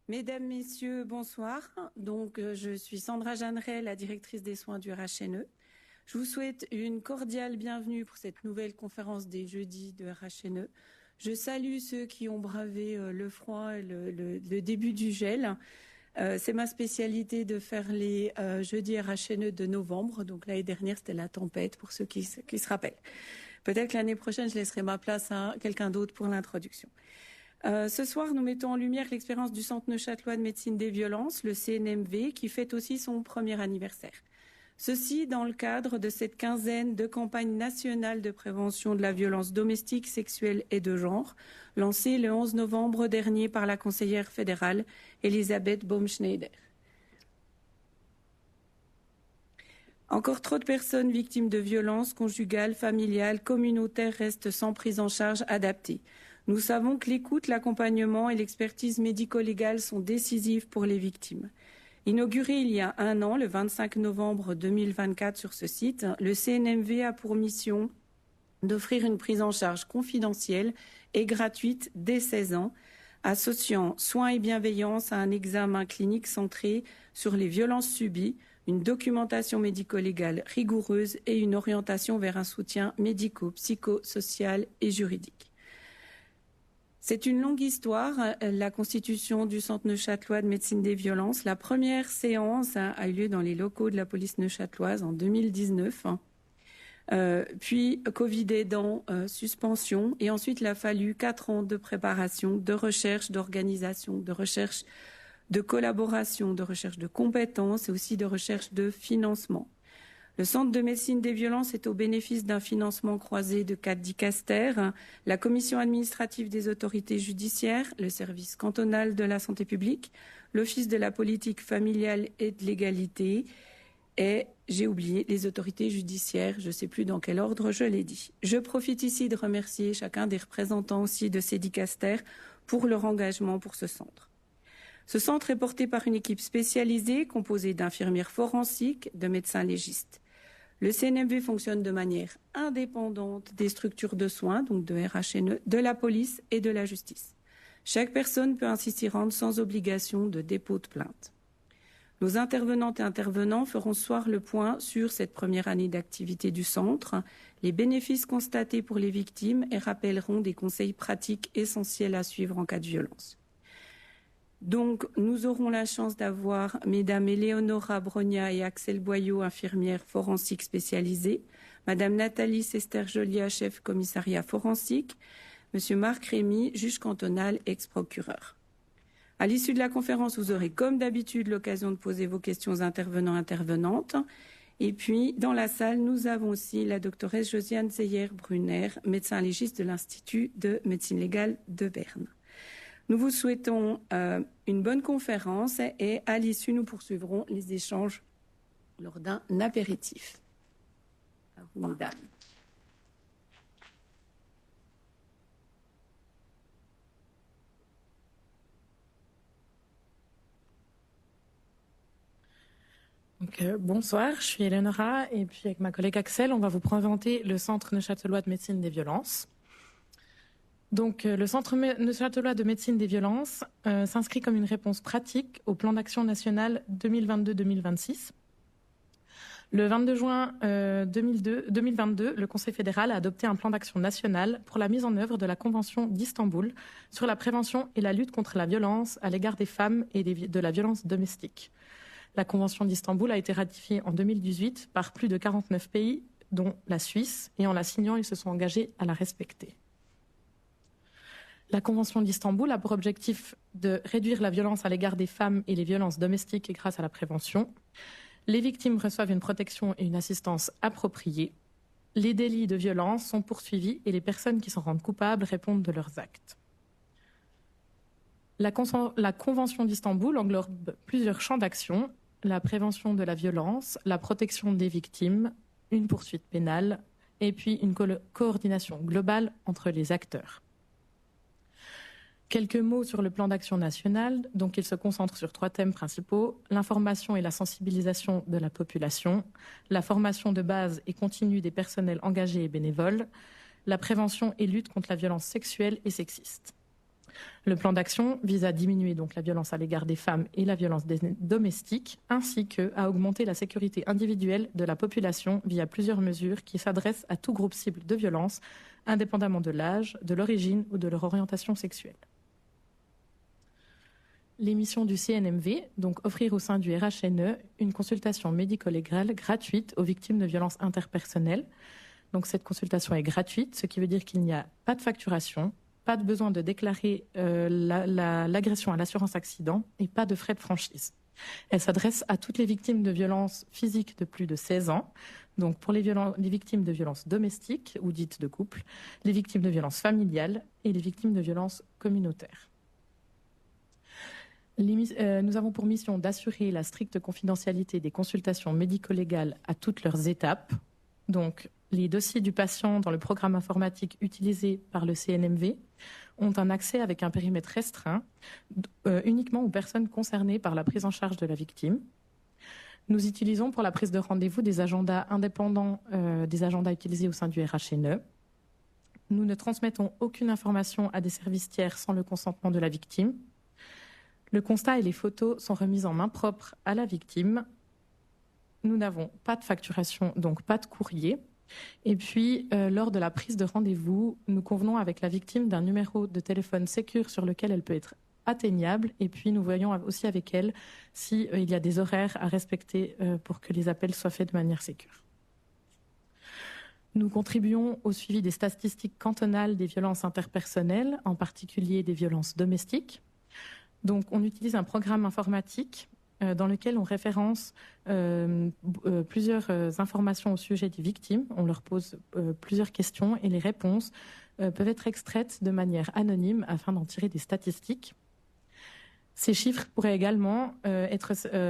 Mesdames, Messieurs, bonsoir. Je suis Sandra Jeanneret, la directrice des soins du RHNE. Je vous souhaite une cordiale bienvenue pour cette nouvelle conférence des jeudis de RHNE. Je salue ceux qui ont bravé le froid et le début du gel. C'est ma spécialité de faire les jeudis RHNE de novembre. Donc l'année dernière, c'était la tempête, pour ceux qui se rappellent. Peut-être que l'année prochaine, je laisserai ma place à quelqu'un d'autre pour l'introduction. Ce soir, nous mettons en lumière l'expérience du Centre neuchâtelois de médecine des violences, le CNMV, qui fête aussi son premier anniversaire. Ceci dans le cadre de cette quinzaine de campagnes nationales de prévention de la violence domestique, sexuelle et de genre, lancée le 11 novembre dernier par la conseillère fédérale Elisabeth Baumschneider. Encore trop de personnes victimes de violences conjugales, familiales, communautaires restent sans prise en charge adaptée. Nous savons que l'écoute, l'accompagnement et l'expertise médico-légale sont décisifs pour les victimes. Inauguré il y a un an, le 25 novembre 2024 sur ce site, le CNMV a pour mission d'offrir une prise en charge confidentielle et gratuite dès 16 ans, associant soins et bienveillance à un examen clinique centré sur les violences subies, une documentation médico-légale rigoureuse et une orientation vers un soutien médico-psychosocial et juridique. C'est une longue histoire, la constitution du Centre neuchâtelois de médecine des violences. La première séance a eu lieu dans les locaux de la police neuchâteloise en 2019. Puis, Covid aidant, suspension. Et ensuite, il a fallu 4 ans de préparation, de recherche, d'organisation, de recherche de collaboration, de recherche de compétences et aussi de recherche de financement. Le Centre de médecine des violences est au bénéfice d'un financement croisé de 4 dicastères, la Commission administrative des autorités judiciaires, le service cantonal de la santé publique, l'Office de la politique familiale et de l'égalité et, j'ai oublié, les autorités judiciaires, je ne sais plus dans quel ordre je l'ai dit. Je profite ici de remercier chacun des représentants aussi de ces dicastères pour leur engagement pour ce centre. Ce centre est porté par une équipe spécialisée composée d'infirmières forensiques, de médecins légistes. Le CNMV fonctionne de manière indépendante des structures de soins, donc de RHNE, de la police et de la justice. Chaque personne peut ainsi s'y rendre sans obligation de dépôt de plainte. Nos intervenantes et intervenants feront ce soir le point sur cette première année d'activité du centre, les bénéfices constatés pour les victimes et rappelleront des conseils pratiques essentiels à suivre en cas de violence. Donc, nous aurons la chance d'avoir Mesdames Éléonora Brogna et Axel Boyau, infirmières forensiques spécialisées, Madame Nathalie Sester-Jolia, chef commissariat forensique, Monsieur Marc Rémy, juge cantonal, ex-procureur. À l'issue de la conférence, vous aurez comme d'habitude l'occasion de poser vos questions aux intervenants-intervenantes. Et puis, dans la salle, nous avons aussi la doctoresse Josiane Zeyer-Brunner, médecin légiste de l'Institut de médecine légale de Berne. Nous vous souhaitons une bonne conférence et à l'issue, nous poursuivrons les échanges lors d'un apéritif. À vous, mesdames. Bonsoir, je suis Éléonora et puis avec ma collègue Axel, on va vous présenter le Centre neuchâtelois de médecine des violences. Le Centre neuchâtelois de médecine des violences s'inscrit comme une réponse pratique au plan d'action national 2022-2026. Le 22 juin 2022, le Conseil fédéral a adopté un plan d'action national pour la mise en œuvre de la Convention d'Istanbul sur la prévention et la lutte contre la violence à l'égard des femmes et de la violence domestique. La Convention d'Istanbul a été ratifiée en 2018 par plus de 49 pays, dont la Suisse, et en la signant, ils se sont engagés à la respecter. La Convention d'Istanbul a pour objectif de réduire la violence à l'égard des femmes et les violences domestiques grâce à la prévention. Les victimes reçoivent une protection et une assistance appropriées. Les délits de violence sont poursuivis et les personnes qui s'en rendent coupables répondent de leurs actes. La Convention d'Istanbul englobe plusieurs champs d'action: la prévention de la violence, la protection des victimes, une poursuite pénale et puis une coordination globale entre les acteurs. Quelques mots sur le plan d'action national. Donc, il se concentre sur 3 thèmes principaux: l'information et la sensibilisation de la population, la formation de base et continue des personnels engagés et bénévoles, la prévention et lutte contre la violence sexuelle et sexiste. Le plan d'action vise à diminuer donc la violence à l'égard des femmes et la violence domestique, ainsi qu'à augmenter la sécurité individuelle de la population via plusieurs mesures qui s'adressent à tout groupe cible de violence, indépendamment de l'âge, de l'origine ou de leur orientation sexuelle. Les missions du CNMV, donc offrir au sein du RHNE une consultation médico-légale gratuite aux victimes de violences interpersonnelles. Donc cette consultation est gratuite, ce qui veut dire qu'il n'y a pas de facturation, pas de besoin de déclarer l'agression à l'assurance accident et pas de frais de franchise. Elle s'adresse à toutes les victimes de violences physiques de plus de 16 ans, donc pour les victimes de violences domestiques ou dites de couple, les victimes de violences familiales et les victimes de violences communautaires. Nous avons pour mission d'assurer la stricte confidentialité des consultations médico-légales à toutes leurs étapes. Donc, les dossiers du patient dans le programme informatique utilisé par le CNMV ont un accès avec un périmètre restreint, uniquement aux personnes concernées par la prise en charge de la victime. Nous utilisons pour la prise de rendez-vous des agendas indépendants des agendas utilisés au sein du RHNE. Nous ne transmettons aucune information à des services tiers sans le consentement de la victime. Le constat et les photos sont remises en main propre à la victime. Nous n'avons pas de facturation, donc pas de courrier. Et puis, lors de la prise de rendez-vous, nous convenons avec la victime d'un numéro de téléphone sécure sur lequel elle peut être atteignable. Et puis, nous voyons aussi avec elle s'il y a des horaires à respecter pour que les appels soient faits de manière sécure. Nous contribuons au suivi des statistiques cantonales des violences interpersonnelles, en particulier des violences domestiques. Donc, on utilise un programme informatique dans lequel on référence plusieurs informations au sujet des victimes. On leur pose plusieurs questions et les réponses peuvent être extraites de manière anonyme afin d'en tirer des statistiques. Ces chiffres pourraient également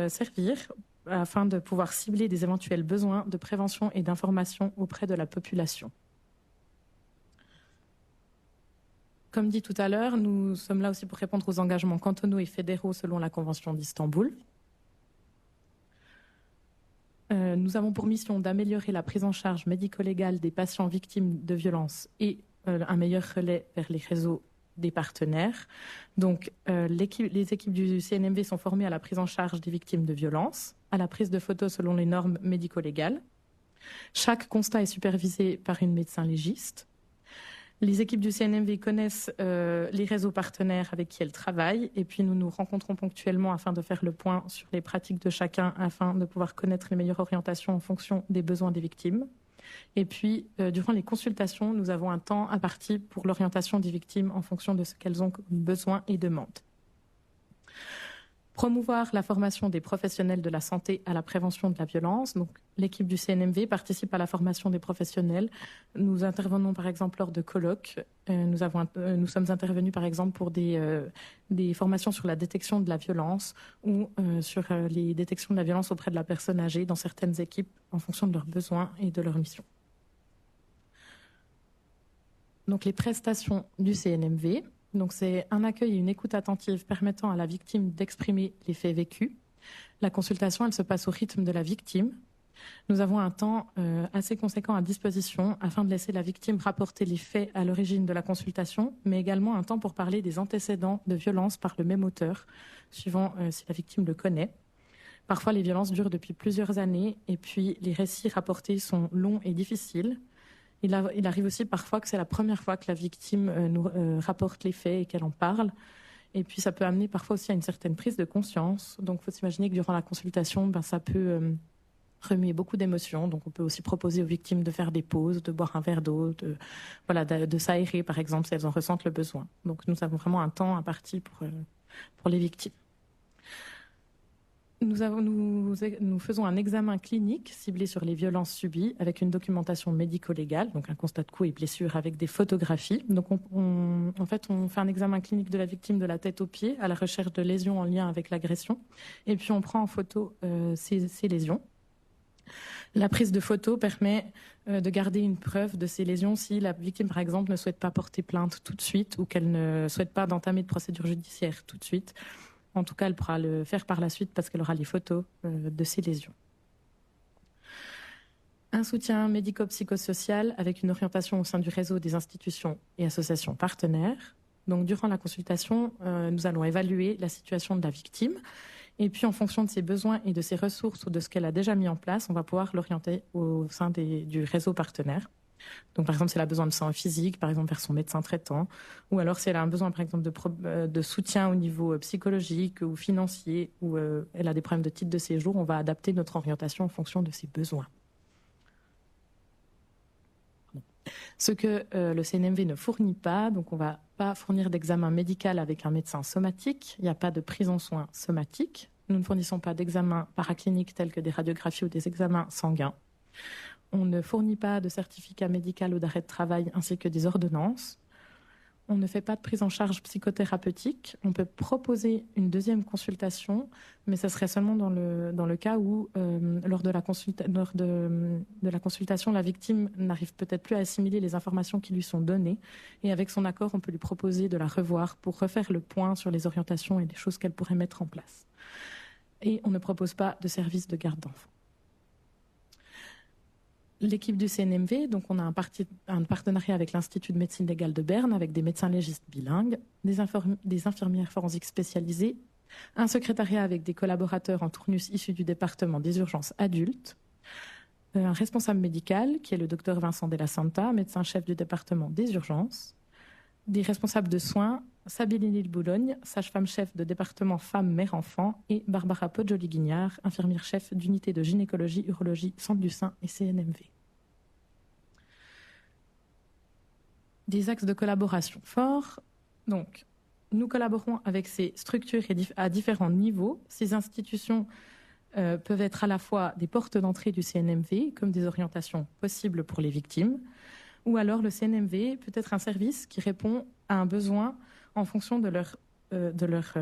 servir afin de pouvoir cibler des éventuels besoins de prévention et d'information auprès de la population. Comme dit tout à l'heure, nous sommes là aussi pour répondre aux engagements cantonaux et fédéraux selon la Convention d'Istanbul. Nous avons pour mission d'améliorer la prise en charge médico-légale des patients victimes de violences et un meilleur relais vers les réseaux des partenaires. Donc, les équipes du CNMV sont formées à la prise en charge des victimes de violences, à la prise de photos selon les normes médico-légales. Chaque constat est supervisé par une médecin légiste. Les équipes du CNMV connaissent les réseaux partenaires avec qui elles travaillent et puis nous nous rencontrons ponctuellement afin de faire le point sur les pratiques de chacun afin de pouvoir connaître les meilleures orientations en fonction des besoins des victimes. Et puis, durant les consultations, nous avons un temps imparti pour l'orientation des victimes en fonction de ce qu'elles ont comme besoins et demandes. Promouvoir la formation des professionnels de la santé à la prévention de la violence. Donc, l'équipe du CNMV participe à la formation des professionnels. Nous intervenons par exemple lors de colloques. Nous sommes intervenus par exemple pour des formations sur la détection de la violence ou sur les détections de la violence auprès de la personne âgée dans certaines équipes en fonction de leurs besoins et de leurs missions. Donc, les prestations du CNMV. Donc, c'est un accueil et une écoute attentive permettant à la victime d'exprimer les faits vécus. La consultation, elle se passe au rythme de la victime. Nous avons un temps assez conséquent à disposition afin de laisser la victime rapporter les faits à l'origine de la consultation, mais également un temps pour parler des antécédents de violences par le même auteur, suivant si la victime le connaît. Parfois, les violences durent depuis plusieurs années et puis les récits rapportés sont longs et difficiles. Il arrive aussi parfois que c'est la première fois que la victime nous rapporte les faits et qu'elle en parle. Et puis ça peut amener parfois aussi à une certaine prise de conscience. Donc il faut s'imaginer que durant la consultation, ça peut remuer beaucoup d'émotions. Donc on peut aussi proposer aux victimes de faire des pauses, de boire un verre d'eau, de s'aérer par exemple si elles en ressentent le besoin. Donc nous avons vraiment un temps imparti pour les victimes. Nous faisons un examen clinique ciblé sur les violences subies avec une documentation médico-légale, donc un constat de coups et blessures avec des photographies. Donc on fait un examen clinique de la victime de la tête aux pieds à la recherche de lésions en lien avec l'agression. Et puis on prend en photo ces lésions. La prise de photo permet de garder une preuve de ces lésions si la victime, par exemple, ne souhaite pas porter plainte tout de suite ou qu'elle ne souhaite pas d'entamer de procédure judiciaire tout de suite. En tout cas, elle pourra le faire par la suite parce qu'elle aura les photos de ces lésions. Un soutien médico-psychosocial avec une orientation au sein du réseau des institutions et associations partenaires. Donc, durant la consultation, nous allons évaluer la situation de la victime. Et puis, en fonction de ses besoins et de ses ressources ou de ce qu'elle a déjà mis en place, on va pouvoir l'orienter au sein du réseau partenaire. Donc, par exemple, si elle a besoin de soins physiques, par exemple, vers son médecin traitant, ou alors si elle a un besoin, par exemple, de soutien au niveau psychologique ou financier, ou elle a des problèmes de titre de séjour, on va adapter notre orientation en fonction de ses besoins. Ce que le CNMV ne fournit pas, donc on ne va pas fournir d'examen médical avec un médecin somatique, il n'y a pas de prise en soins somatique, nous ne fournissons pas d'examens paracliniques tels que des radiographies ou des examens sanguins. On ne fournit pas de certificat médical ou d'arrêt de travail ainsi que des ordonnances. On ne fait pas de prise en charge psychothérapeutique. On peut proposer une deuxième consultation, mais ce serait seulement dans le cas où, lors de la consultation, la victime n'arrive peut-être plus à assimiler les informations qui lui sont données. Et avec son accord, on peut lui proposer de la revoir pour refaire le point sur les orientations et les choses qu'elle pourrait mettre en place. Et on ne propose pas de service de garde d'enfants. L'équipe du CNMV, donc on a un partenariat avec l'Institut de médecine légale de Berne, avec des médecins légistes bilingues, des infirmières forensiques spécialisées, un secrétariat avec des collaborateurs en tournus issus du département des urgences adultes, un responsable médical qui est le docteur Vincent Della Santa, médecin-chef du département des urgences, des responsables de soins, Sabine Lille-Boulogne, sage-femme-chef de département femmes-mère-enfants, et Barbara Poggioli-Guignard, infirmière-chef d'unité de gynécologie, urologie, centre du sein et CNMV. Des axes de collaboration forts. Donc, nous collaborons avec ces structures à différents niveaux. Ces institutions peuvent être à la fois des portes d'entrée du CNMV, comme des orientations possibles pour les victimes, ou alors le CNMV peut être un service qui répond à un besoin en fonction de leur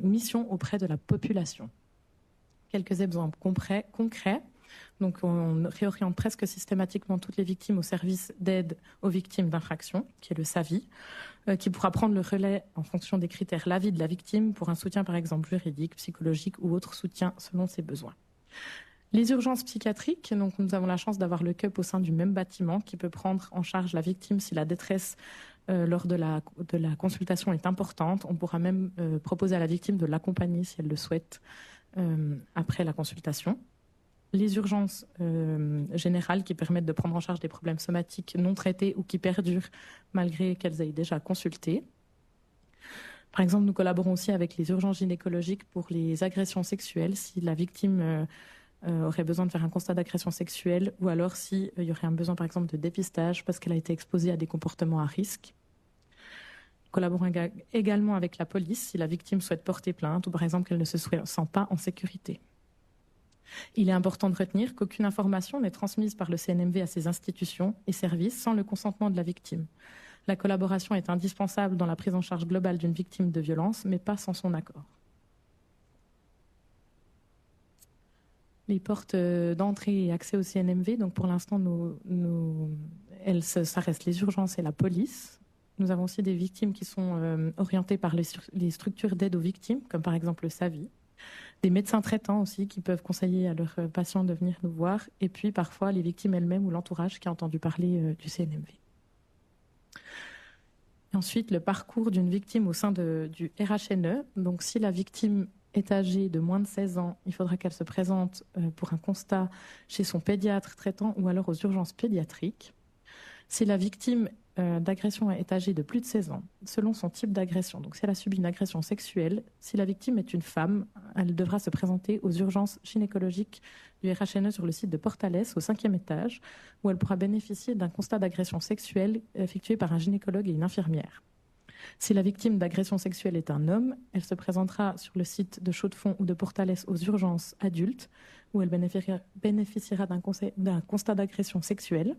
mission auprès de la population. Quelques exemples concrets. Donc, on réoriente presque systématiquement toutes les victimes au service d'aide aux victimes d'infraction, qui est le SAVI, qui pourra prendre le relais en fonction des critères l'avis de la victime pour un soutien, par exemple, juridique, psychologique ou autre soutien selon ses besoins. Les urgences psychiatriques, donc nous avons la chance d'avoir le CUP au sein du même bâtiment qui peut prendre en charge la victime si la détresse lors de la consultation est importante. On pourra même proposer à la victime de l'accompagner si elle le souhaite après la consultation. Les urgences générales qui permettent de prendre en charge des problèmes somatiques non traités ou qui perdurent malgré qu'elles aient déjà consulté. Par exemple, nous collaborons aussi avec les urgences gynécologiques pour les agressions sexuelles si la victime aurait besoin de faire un constat d'agression sexuelle ou alors s'il y aurait un besoin, par exemple, de dépistage parce qu'elle a été exposée à des comportements à risque. Nous collaborons également avec la police si la victime souhaite porter plainte ou, par exemple, qu'elle ne se sent pas en sécurité. Il est important de retenir qu'aucune information n'est transmise par le CNMV à ses institutions et services sans le consentement de la victime. La collaboration est indispensable dans la prise en charge globale d'une victime de violence, mais pas sans son accord. Les portes d'entrée et accès au CNMV, donc pour l'instant, ça reste les urgences et la police. Nous avons aussi des victimes qui sont orientées par les structures d'aide aux victimes, comme par exemple le SAVI. Des médecins traitants aussi qui peuvent conseiller à leurs patients de venir nous voir. Et puis parfois les victimes elles-mêmes ou l'entourage qui a entendu parler du CNMV. Et ensuite, le parcours d'une victime au sein du RHNE. Donc si la victime est âgée de moins de 16 ans, il faudra qu'elle se présente pour un constat chez son pédiatre traitant ou alors aux urgences pédiatriques. Si la victime d'agression est âgée de plus de 16 ans, selon son type d'agression, donc si elle a subi une agression sexuelle, si la victime est une femme, elle devra se présenter aux urgences gynécologiques du RHNE sur le site de Portales, au 5e étage, où elle pourra bénéficier d'un constat d'agression sexuelle effectué par un gynécologue et une infirmière. Si la victime d'agression sexuelle est un homme, elle se présentera sur le site de Chaux-de-Fonds ou de Portales aux urgences adultes, où elle bénéficiera d'un constat d'agression sexuelle.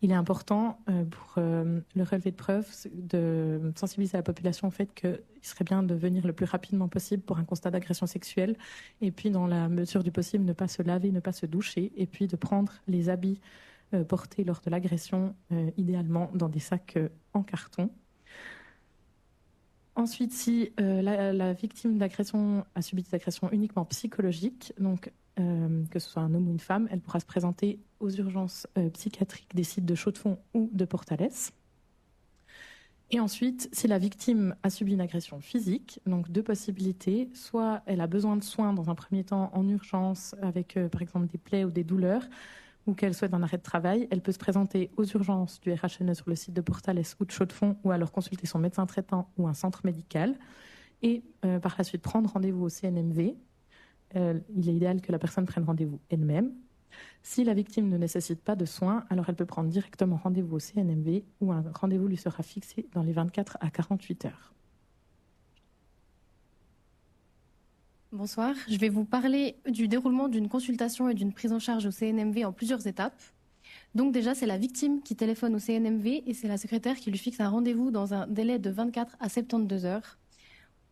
Il est important pour le relevé de preuves de sensibiliser la population au fait qu'il serait bien de venir le plus rapidement possible pour un constat d'agression sexuelle et puis dans la mesure du possible ne pas se laver, ne pas se doucher et puis de prendre les habits portés lors de l'agression idéalement dans des sacs en carton. Ensuite, si la victime d'agression a subi des agressions uniquement psychologiques, donc que ce soit un homme ou une femme, elle pourra se présenter aux urgences psychiatriques des sites de Chaux-de-Fonds ou de Portales. Et ensuite, si la victime a subi une agression physique, donc 2 possibilités, soit elle a besoin de soins dans un premier temps en urgence avec par exemple des plaies ou des douleurs, ou qu'elle souhaite un arrêt de travail, elle peut se présenter aux urgences du RHNE sur le site de Portales ou de Chaux-de-Fonds, ou alors consulter son médecin traitant ou un centre médical, et par la suite prendre rendez-vous au CNMV. Il est idéal que la personne prenne rendez-vous elle-même. Si la victime ne nécessite pas de soins, alors elle peut prendre directement rendez-vous au CNMV où un rendez-vous lui sera fixé dans les 24 à 48 heures. Bonsoir, je vais vous parler du déroulement d'une consultation et d'une prise en charge au CNMV en plusieurs étapes. Donc déjà, c'est la victime qui téléphone au CNMV et c'est la secrétaire qui lui fixe un rendez-vous dans un délai de 24 à 72 heures.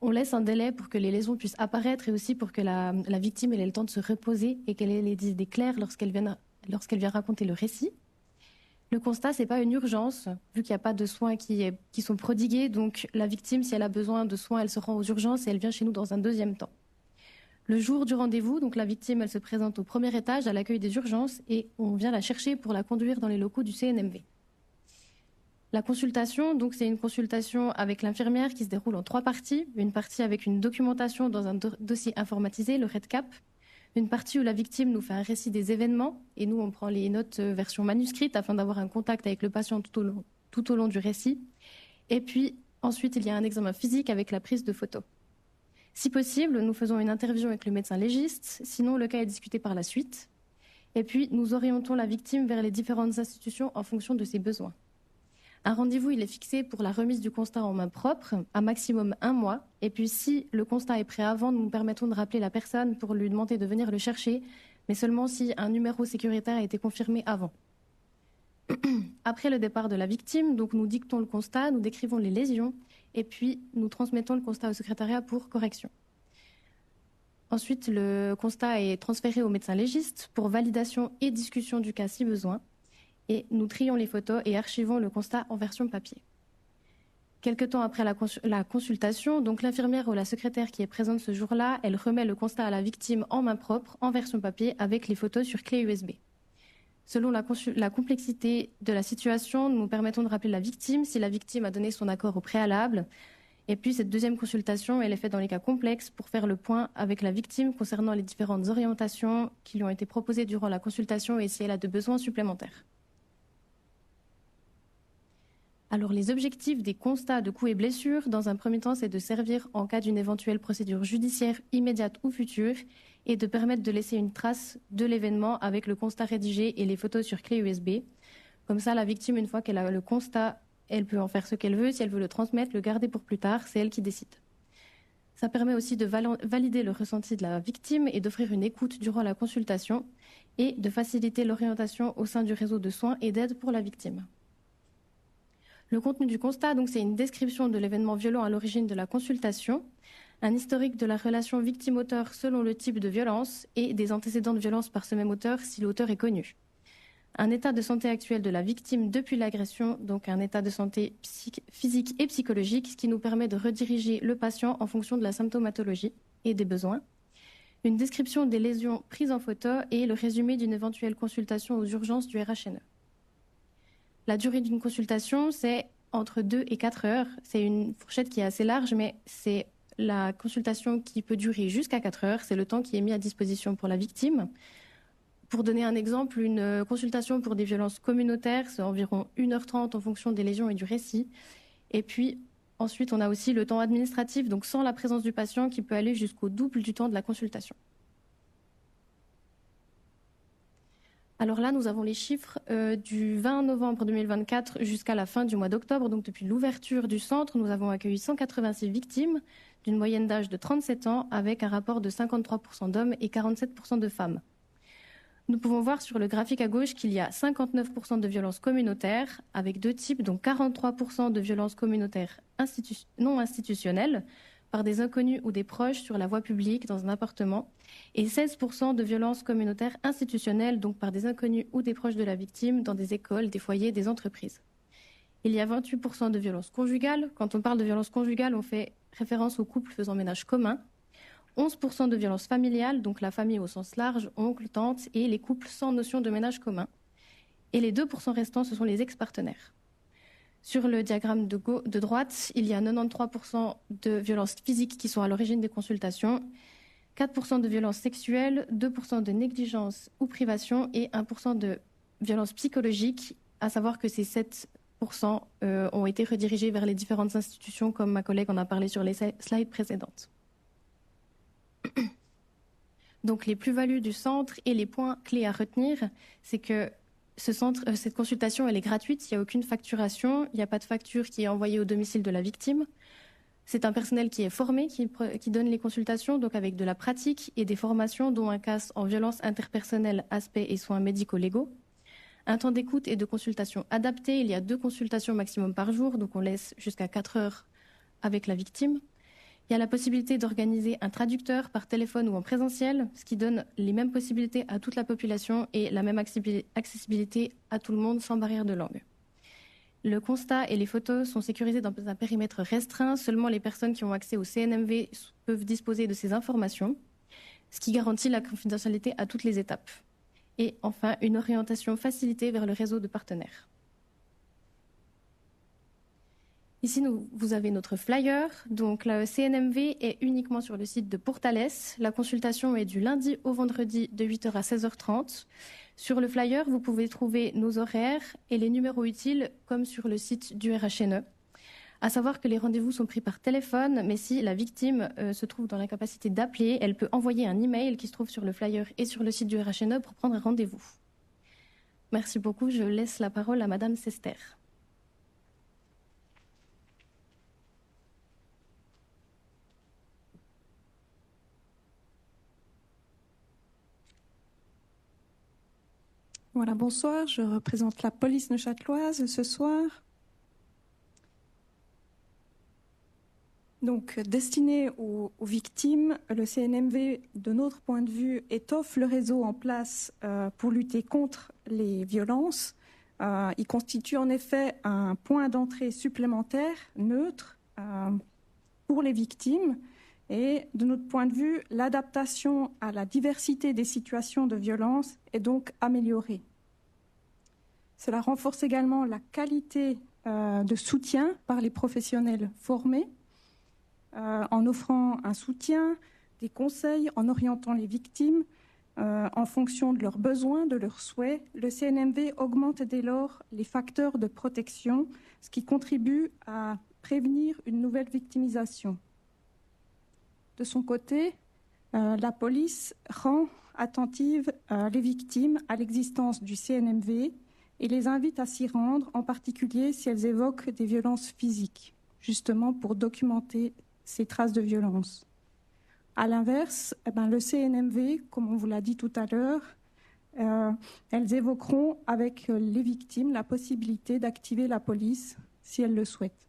On laisse un délai pour que les lésions puissent apparaître et aussi pour que la victime ait le temps de se reposer et qu'elle ait les idées claires lorsqu'elle vient raconter le récit. Le constat, ce n'est pas une urgence, vu qu'il n'y a pas de soins qui sont prodigués. Donc la victime, si elle a besoin de soins, elle se rend aux urgences et elle vient chez nous dans un deuxième temps. Le jour du rendez-vous, donc la victime, elle se présente au premier étage à l'accueil des urgences et on vient la chercher pour la conduire dans les locaux du CNMV. La consultation, donc c'est une consultation avec l'infirmière qui se déroule en 3 parties. Une partie avec une documentation dans un dossier informatisé, le REDCap. Une partie où la victime nous fait un récit des événements et nous on prend les notes version manuscrite afin d'avoir un contact avec le patient tout au long du récit. Et puis ensuite il y a un examen physique avec la prise de photos. Si possible, nous faisons une interview avec le médecin légiste, sinon le cas est discuté par la suite. Et puis nous orientons la victime vers les différentes institutions en fonction de ses besoins. Un rendez-vous, il est fixé pour la remise du constat en main propre, à maximum 1 mois. Et puis, si le constat est prêt avant, nous nous permettons de rappeler la personne pour lui demander de venir le chercher, mais seulement si un numéro sécuritaire a été confirmé avant. Après le départ de la victime, donc nous dictons le constat, nous décrivons les lésions, et puis nous transmettons le constat au secrétariat pour correction. Ensuite, le constat est transféré au médecin légiste pour validation et discussion du cas si besoin. Et nous trions les photos et archivons le constat en version papier. Quelque temps après la consultation, donc l'infirmière ou la secrétaire qui est présente ce jour-là, elle remet le constat à la victime en main propre, en version papier, avec les photos sur clé USB. Selon la complexité de la situation, nous permettons de rappeler la victime si la victime a donné son accord au préalable. Et puis cette deuxième consultation, elle est faite dans les cas complexes pour faire le point avec la victime concernant les différentes orientations qui lui ont été proposées durant la consultation et si elle a de besoins supplémentaires. Alors, les objectifs des constats de coups et blessures, dans un premier temps, c'est de servir en cas d'une éventuelle procédure judiciaire immédiate ou future et de permettre de laisser une trace de l'événement avec le constat rédigé et les photos sur clé USB. Comme ça, la victime, une fois qu'elle a le constat, elle peut en faire ce qu'elle veut. Si elle veut le transmettre, le garder pour plus tard, c'est elle qui décide. Ça permet aussi de valider le ressenti de la victime et d'offrir une écoute durant la consultation et de faciliter l'orientation au sein du réseau de soins et d'aide pour la victime. Le contenu du constat, donc, c'est une description de l'événement violent à l'origine de la consultation, un historique de la relation victime-auteur selon le type de violence et des antécédents de violence par ce même auteur si l'auteur est connu. Un état de santé actuel de la victime depuis l'agression, donc un état de santé physique et psychologique, ce qui nous permet de rediriger le patient en fonction de la symptomatologie et des besoins. Une description des lésions prises en photo et le résumé d'une éventuelle consultation aux urgences du RHNE. La durée d'une consultation, c'est entre 2 et 4 heures. C'est une fourchette qui est assez large, mais c'est la consultation qui peut durer jusqu'à 4 heures. C'est le temps qui est mis à disposition pour la victime. Pour donner un exemple, une consultation pour des violences communautaires, c'est environ 1h30 en fonction des lésions et du récit. Et puis, ensuite, on a aussi le temps administratif, donc sans la présence du patient, qui peut aller jusqu'au double du temps de la consultation. Alors là, nous avons les chiffres du 20 novembre 2024 jusqu'à la fin du mois d'octobre. Donc depuis l'ouverture du centre, nous avons accueilli 186 victimes d'une moyenne d'âge de 37 ans avec un rapport de 53% d'hommes et 47% de femmes. Nous pouvons voir sur le graphique à gauche qu'il y a 59% de violences communautaires avec 2 types, donc 43% de violences communautaires non institutionnelles, par des inconnus ou des proches sur la voie publique dans un appartement, et 16% de violences communautaires institutionnelles, donc par des inconnus ou des proches de la victime dans des écoles, des foyers, des entreprises. Il y a 28% de violences conjugales. Quand on parle de violences conjugales, on fait référence aux couples faisant ménage commun. 11% de violences familiales, donc la famille au sens large, oncle, tante, et les couples sans notion de ménage commun. Et les 2% restants, ce sont les ex-partenaires. Sur le diagramme de droite, il y a 93% de violences physiques qui sont à l'origine des consultations, 4% de violences sexuelles, 2% de négligence ou privation et 1% de violences psychologiques, à savoir que ces 7% ont été redirigés vers les différentes institutions, comme ma collègue en a parlé sur les slides précédentes. Donc les plus-values du centre et les points clés à retenir, c'est que cette consultation, elle est gratuite, il n'y a aucune facturation, il n'y a pas de facture qui est envoyée au domicile de la victime. C'est un personnel qui est formé, qui donne les consultations, donc avec de la pratique et des formations, dont un CAS en violence interpersonnelle, aspects et soins médico-légaux. Un temps d'écoute et de consultation adapté, il y a 2 consultations maximum par jour, donc on laisse jusqu'à 4 heures avec la victime. Il y a la possibilité d'organiser un traducteur par téléphone ou en présentiel, ce qui donne les mêmes possibilités à toute la population et la même accessibilité à tout le monde sans barrière de langue. Le constat et les photos sont sécurisés dans un périmètre restreint. Seulement les personnes qui ont accès au CNMV peuvent disposer de ces informations, ce qui garantit la confidentialité à toutes les étapes. Et enfin, une orientation facilitée vers le réseau de partenaires. Ici, vous avez notre flyer. Donc, la CNMV est uniquement sur le site de Portales. La consultation est du lundi au vendredi de 8h à 16h30. Sur le flyer, vous pouvez trouver nos horaires et les numéros utiles, comme sur le site du RHNE. À savoir que les rendez-vous sont pris par téléphone, mais si la victime se trouve dans l'incapacité d'appeler, elle peut envoyer un email qui se trouve sur le flyer et sur le site du RHNE pour prendre un rendez-vous. Merci beaucoup. Je laisse la parole à Madame Sester. Voilà, bonsoir, je représente la police neuchâteloise ce soir. Donc, destiné aux victimes, le CNMV, de notre point de vue, étoffe le réseau en place pour lutter contre les violences. Il constitue en effet un point d'entrée supplémentaire, neutre, pour les victimes. Et de notre point de vue, l'adaptation à la diversité des situations de violence est donc améliorée. Cela renforce également la qualité de soutien par les professionnels formés, en offrant un soutien, des conseils, en orientant les victimes en fonction de leurs besoins, de leurs souhaits. Le CNMV augmente dès lors les facteurs de protection, ce qui contribue à prévenir une nouvelle victimisation. De son côté, la police rend attentives les victimes à l'existence du CNMV et les invite à s'y rendre, en particulier si elles évoquent des violences physiques, justement pour documenter ces traces de violence. À l'inverse, le CNMV, comme on vous l'a dit tout à l'heure, elles évoqueront avec les victimes la possibilité d'activer la police si elles le souhaitent.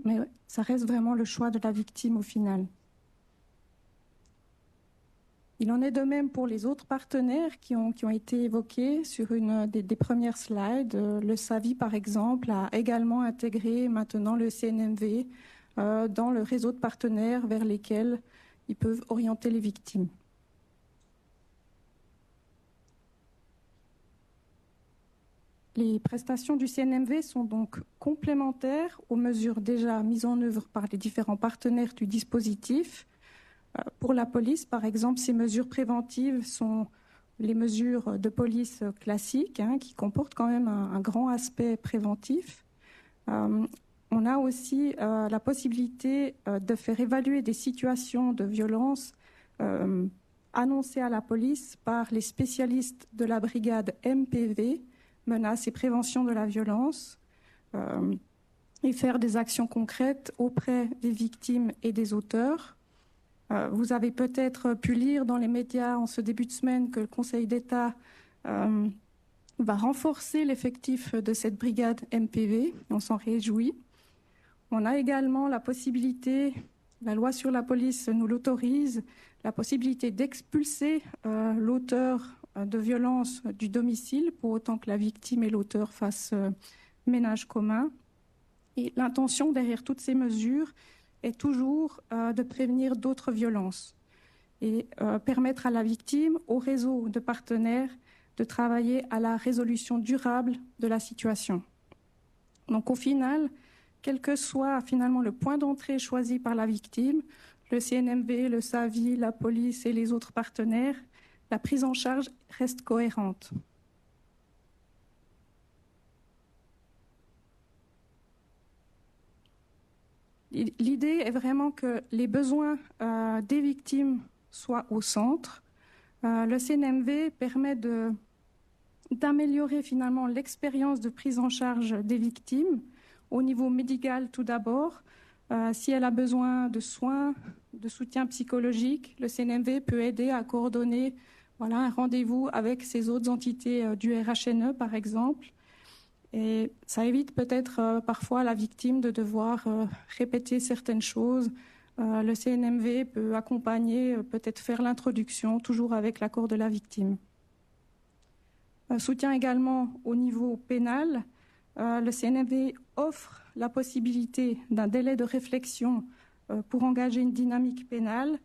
Mais ça reste vraiment le choix de la victime au final. Il en est de même pour les autres partenaires qui ont été évoqués sur une des premières slides. Le SAVI, par exemple, a également intégré maintenant le CNMV dans le réseau de partenaires vers lesquels ils peuvent orienter les victimes. Les prestations du CNMV sont donc complémentaires aux mesures déjà mises en œuvre par les différents partenaires du dispositif. Pour la police, par exemple, ces mesures préventives sont les mesures de police classiques, qui comportent quand même un grand aspect préventif. On a aussi la possibilité de faire évaluer des situations de violence annoncées à la police par les spécialistes de la brigade MPV, menaces et prévention de la violence, et faire des actions concrètes auprès des victimes et des auteurs. Vous avez peut-être pu lire dans les médias en ce début de semaine que le Conseil d'État va renforcer l'effectif de cette brigade MPV. On s'en réjouit. On a également la possibilité, la loi sur la police nous l'autorise, la possibilité d'expulser l'auteur de violence du domicile pour autant que la victime et l'auteur fassent ménage commun. Et l'intention derrière toutes ces mesures est toujours de prévenir d'autres violences et permettre à la victime, au réseau de partenaires, de travailler à la résolution durable de la situation. Donc au final, quel que soit finalement le point d'entrée choisi par la victime, le CNMV, le SAVI, la police et les autres partenaires, la prise en charge reste cohérente. L'idée est vraiment que les besoins des victimes soient au centre. Le CNMV permet d'améliorer finalement l'expérience de prise en charge des victimes au niveau médical tout d'abord. Si elle a besoin de soins, de soutien psychologique, le CNMV peut aider à coordonner un rendez-vous avec ces autres entités du RHNE par exemple. Et ça évite peut-être parfois à la victime de devoir répéter certaines choses. Le CNMV peut accompagner, peut-être faire l'introduction, toujours avec l'accord de la victime. Soutien également au niveau pénal. Le CNMV offre la possibilité d'un délai de réflexion pour engager une dynamique pénale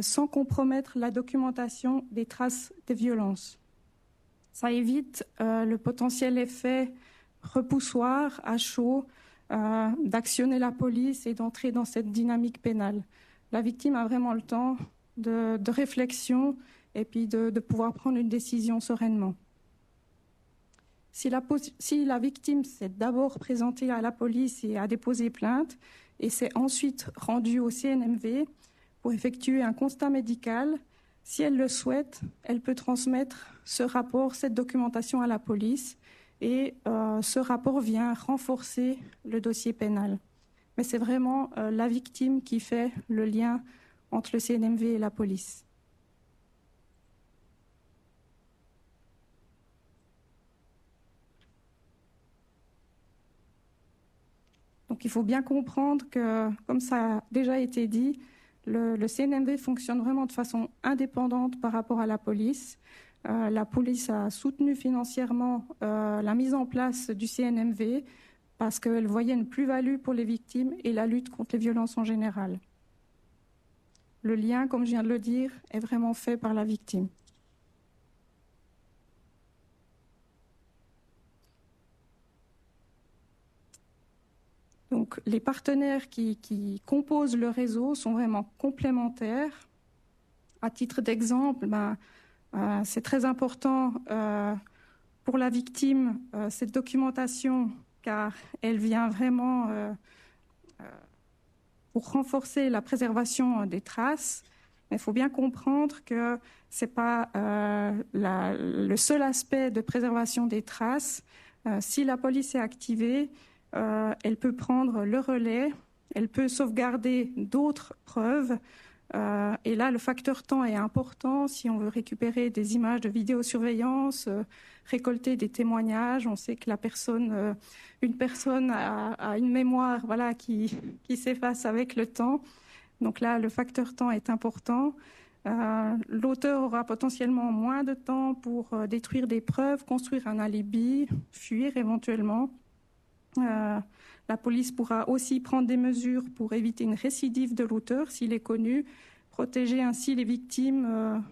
sans compromettre la documentation des traces des violences. Ça évite le potentiel effet repoussoir à chaud d'actionner la police et d'entrer dans cette dynamique pénale. La victime a vraiment le temps de réflexion et puis de pouvoir prendre une décision sereinement. Si la victime s'est d'abord présentée à la police et a déposé plainte et s'est ensuite rendue au CNMV pour effectuer un constat médical, si elle le souhaite, elle peut transmettre ce rapport, cette documentation à la police et ce rapport vient renforcer le dossier pénal. Mais c'est vraiment la victime qui fait le lien entre le CNMV et la police. Donc il faut bien comprendre que, comme ça a déjà été dit, le CNMV fonctionne vraiment de façon indépendante par rapport à la police. La police a soutenu financièrement la mise en place du CNMV parce qu'elle voyait une plus-value pour les victimes et la lutte contre les violences en général. Le lien, comme je viens de le dire, est vraiment fait par la victime. Donc, les partenaires qui composent le réseau sont vraiment complémentaires. À titre d'exemple, c'est très important pour la victime, cette documentation, car elle vient vraiment pour renforcer la préservation des traces. Mais il faut bien comprendre que ce n'est pas le seul aspect de préservation des traces. Si la police est activée, elle peut prendre le relais, elle peut sauvegarder d'autres preuves. Et là, le facteur temps est important si on veut récupérer des images de vidéosurveillance, récolter des témoignages. On sait que une personne a une mémoire qui s'efface avec le temps. Donc là, le facteur temps est important. L'auteur aura potentiellement moins de temps pour détruire des preuves, construire un alibi, fuir éventuellement. La police pourra aussi prendre des mesures pour éviter une récidive de l'auteur s'il est connu, protéger ainsi les victimes,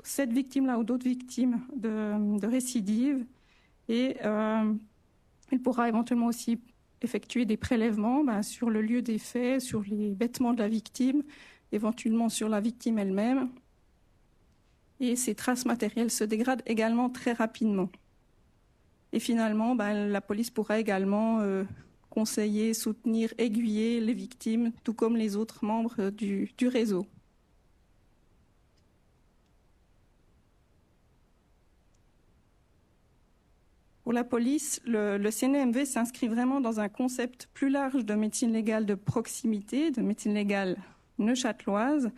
cette victime-là ou d'autres victimes de récidive. Et il pourra éventuellement aussi effectuer des prélèvements sur le lieu des faits, sur les vêtements de la victime, éventuellement sur la victime elle-même. Et ces traces matérielles se dégradent également très rapidement. Et finalement, la police pourra également conseiller, soutenir, aiguiller les victimes, tout comme les autres membres du réseau. Pour la police, le CNMV s'inscrit vraiment dans un concept plus large de médecine légale de proximité, de médecine légale neuchâteloise.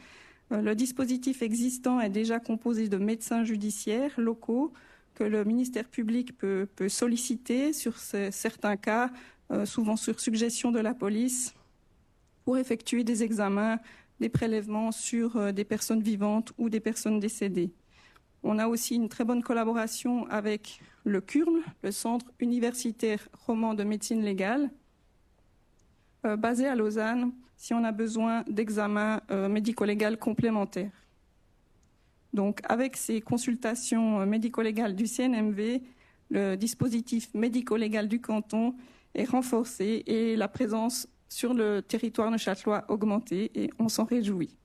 Le dispositif existant est déjà composé de médecins judiciaires locaux que le ministère public peut solliciter sur certains cas, souvent sur suggestion de la police, pour effectuer des examens, des prélèvements sur des personnes vivantes ou des personnes décédées. On a aussi une très bonne collaboration avec le CURM, le Centre universitaire roman de médecine légale, basé à Lausanne, si on a besoin d'examens médico-légaux complémentaires. Donc, avec ces consultations médico-légales du CNMV, le dispositif médico-légal du canton est renforcée et la présence sur le territoire neuchâtelois augmentée, et on s'en réjouit.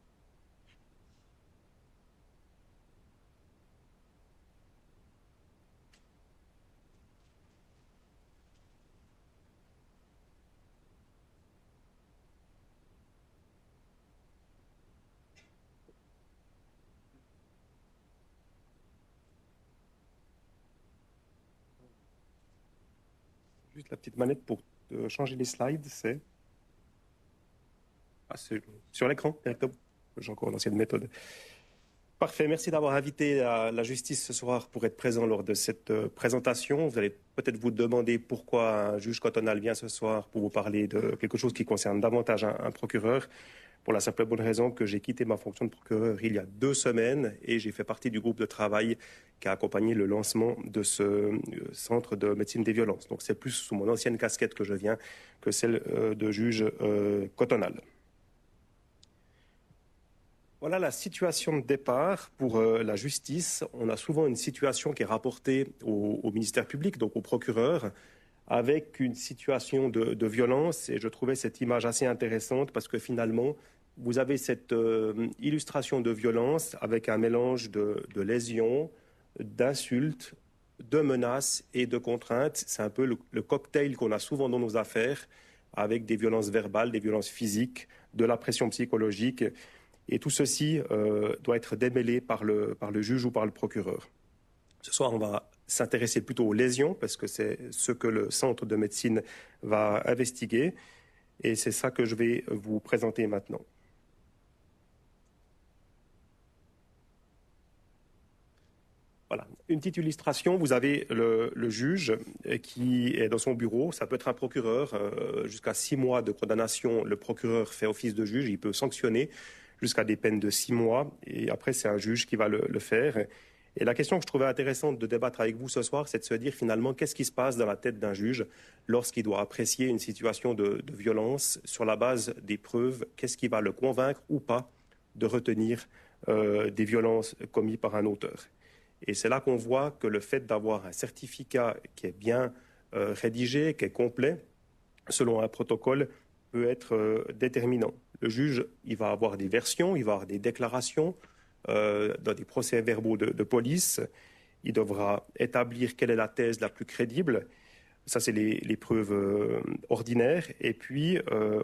Juste la petite manette pour changer les slides, c'est sur l'écran directement. J'ai encore l'ancienne méthode. Parfait, merci d'avoir invité la justice ce soir pour être présent lors de cette présentation. Vous allez peut-être vous demander pourquoi un juge cantonal vient ce soir pour vous parler de quelque chose qui concerne davantage un procureur. Pour la simple et bonne raison que j'ai quitté ma fonction de procureur il y a 2 semaines et j'ai fait partie du groupe de travail qui a accompagné le lancement de ce centre de médecine des violences. Donc c'est plus sous mon ancienne casquette que je viens que celle de juge cantonal. Voilà la situation de départ pour la justice. On a souvent une situation qui est rapportée au ministère public, donc au procureur, avec une situation de violence. Et je trouvais cette image assez intéressante parce que finalement, vous avez cette illustration de violence avec un mélange de lésions, d'insultes, de menaces et de contraintes. C'est un peu le cocktail qu'on a souvent dans nos affaires, avec des violences verbales, des violences physiques, de la pression psychologique. Et tout ceci doit être démêlé par le juge ou par le procureur. Ce soir, on va s'intéresser plutôt aux lésions, parce que c'est ce que le centre de médecine va investiguer. Et c'est ça que je vais vous présenter maintenant. Voilà, une petite illustration. Vous avez le juge qui est dans son bureau. Ça peut être un procureur. Jusqu'à 6 mois de condamnation, le procureur fait office de juge. Il peut sanctionner jusqu'à des peines de 6 mois. Et après, c'est un juge qui va le faire. Et la question que je trouvais intéressante de débattre avec vous ce soir, c'est de se dire finalement qu'est-ce qui se passe dans la tête d'un juge lorsqu'il doit apprécier une situation de violence sur la base des preuves. Qu'est-ce qui va le convaincre ou pas de retenir des violences commises par un auteur. Et c'est là qu'on voit que le fait d'avoir un certificat qui est bien rédigé, qui est complet, selon un protocole, peut être déterminant. Le juge, il va avoir des versions, il va avoir des déclarations dans des procès-verbaux de police. Il devra établir quelle est la thèse la plus crédible. Ça, c'est les preuves ordinaires. Et puis,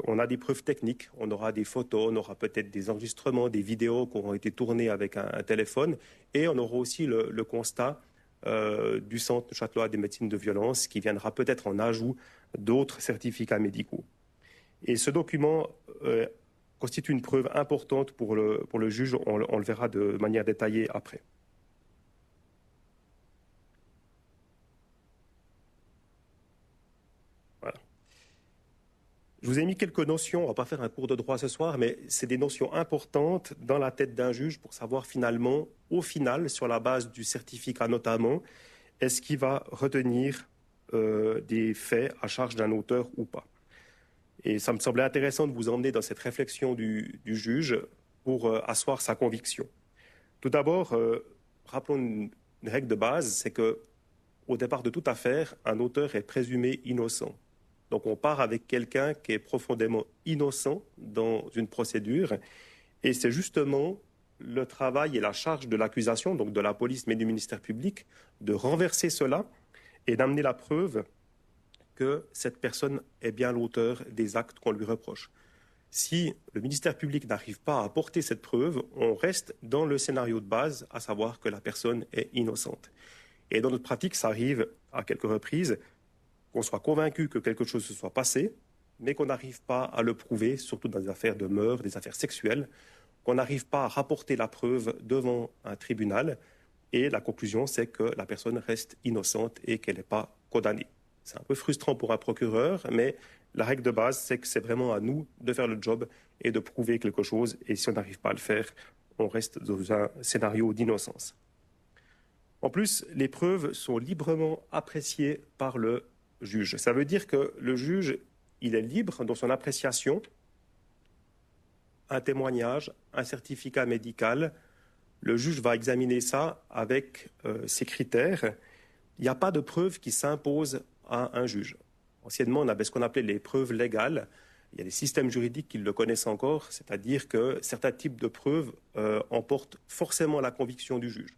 on a des preuves techniques. On aura des photos, on aura peut-être des enregistrements, des vidéos qui auront été tournées avec un téléphone. Et on aura aussi le constat du Centre neuchâtelois des médecines de violence qui viendra peut-être en ajout d'autres certificats médicaux. Et ce document constitue une preuve importante pour le juge. On le verra de manière détaillée après. Je vous ai mis quelques notions, on ne va pas faire un cours de droit ce soir, mais c'est des notions importantes dans la tête d'un juge pour savoir finalement, au final, sur la base du certificat notamment, est-ce qu'il va retenir des faits à charge d'un auteur ou pas. Et ça me semblait intéressant de vous emmener dans cette réflexion du juge pour asseoir sa conviction. Tout d'abord, rappelons une règle de base, c'est qu'au départ de toute affaire, un auteur est présumé innocent. Donc on part avec quelqu'un qui est profondément innocent dans une procédure et c'est justement le travail et la charge de l'accusation, donc de la police mais du ministère public, de renverser cela et d'amener la preuve que cette personne est bien l'auteur des actes qu'on lui reproche. Si le ministère public n'arrive pas à apporter cette preuve, on reste dans le scénario de base, à savoir que la personne est innocente. Et dans notre pratique, ça arrive à quelques reprises, qu'on soit convaincu que quelque chose se soit passé, mais qu'on n'arrive pas à le prouver, surtout dans des affaires de meurtre, des affaires sexuelles, qu'on n'arrive pas à rapporter la preuve devant un tribunal, et la conclusion, c'est que la personne reste innocente et qu'elle n'est pas condamnée. C'est un peu frustrant pour un procureur, mais la règle de base, c'est que c'est vraiment à nous de faire le job et de prouver quelque chose, et si on n'arrive pas à le faire, on reste dans un scénario d'innocence. En plus, les preuves sont librement appréciées par le juge. Ça veut dire que le juge, il est libre dans son appréciation. Un témoignage, un certificat médical, le juge va examiner ça avec ses critères. Il n'y a pas de preuve qui s'impose à un juge. Anciennement, on avait ce qu'on appelait les preuves légales. Il y a des systèmes juridiques qui le connaissent encore, c'est-à-dire que certains types de preuves emportent forcément la conviction du juge.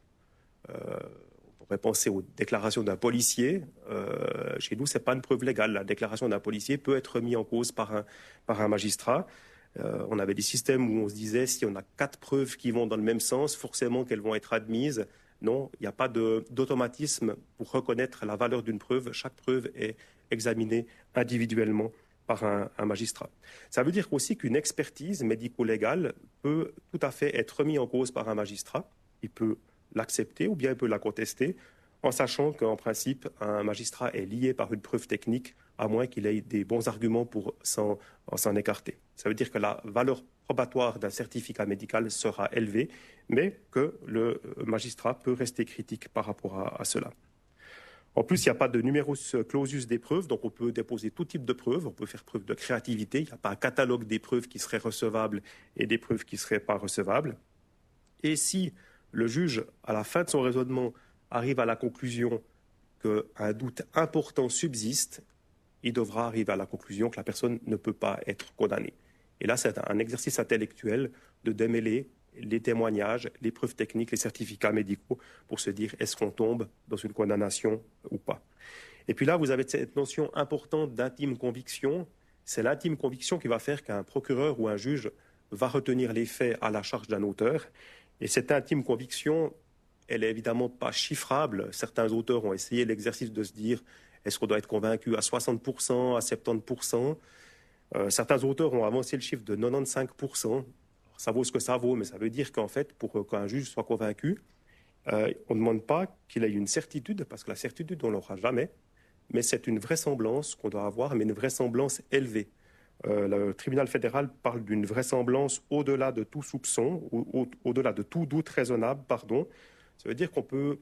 On pourrait penser aux déclarations d'un policier. Chez nous, ce n'est pas une preuve légale. La déclaration d'un policier peut être mise en cause par un magistrat. On avait des systèmes où on se disait, si on a 4 preuves qui vont dans le même sens, forcément qu'elles vont être admises. Non, il n'y a pas d'automatisme pour reconnaître la valeur d'une preuve. Chaque preuve est examinée individuellement par un magistrat. Ça veut dire aussi qu'une expertise médico-légale peut tout à fait être remise en cause par un magistrat. Il peut l'accepter ou bien il peut la contester, en sachant qu'en principe, un magistrat est lié par une preuve technique, à moins qu'il ait des bons arguments pour s'en écarter. Ça veut dire que la valeur probatoire d'un certificat médical sera élevée, mais que le magistrat peut rester critique par rapport à cela. En plus, il n'y a pas de numerus clausus des preuves, donc on peut déposer tout type de preuves, on peut faire preuve de créativité, il n'y a pas un catalogue des preuves qui seraient recevables et des preuves qui ne seraient pas recevables. Et si le juge, à la fin de son raisonnement, arrive à la conclusion qu'un doute important subsiste, il devra arriver à la conclusion que la personne ne peut pas être condamnée. Et là, c'est un exercice intellectuel de démêler les témoignages, les preuves techniques, les certificats médicaux pour se dire est-ce qu'on tombe dans une condamnation ou pas. Et puis là, vous avez cette notion importante d'intime conviction. C'est l'intime conviction qui va faire qu'un procureur ou un juge va retenir les faits à la charge d'un auteur. Et cette intime conviction, elle n'est évidemment pas chiffrable. Certains auteurs ont essayé l'exercice de se dire est-ce qu'on doit être convaincu à 60%, à 70%. Certains auteurs ont avancé le chiffre de 95%. Ça vaut ce que ça vaut, mais ça veut dire qu'en fait, pour qu'un juge soit convaincu, on ne demande pas qu'il ait une certitude, parce que la certitude, on ne l'aura jamais, mais c'est une vraisemblance qu'on doit avoir, mais une vraisemblance élevée. Le tribunal fédéral parle d'une vraisemblance au-delà de tout soupçon, au-delà de tout doute raisonnable, pardon. Ça veut dire qu'on peut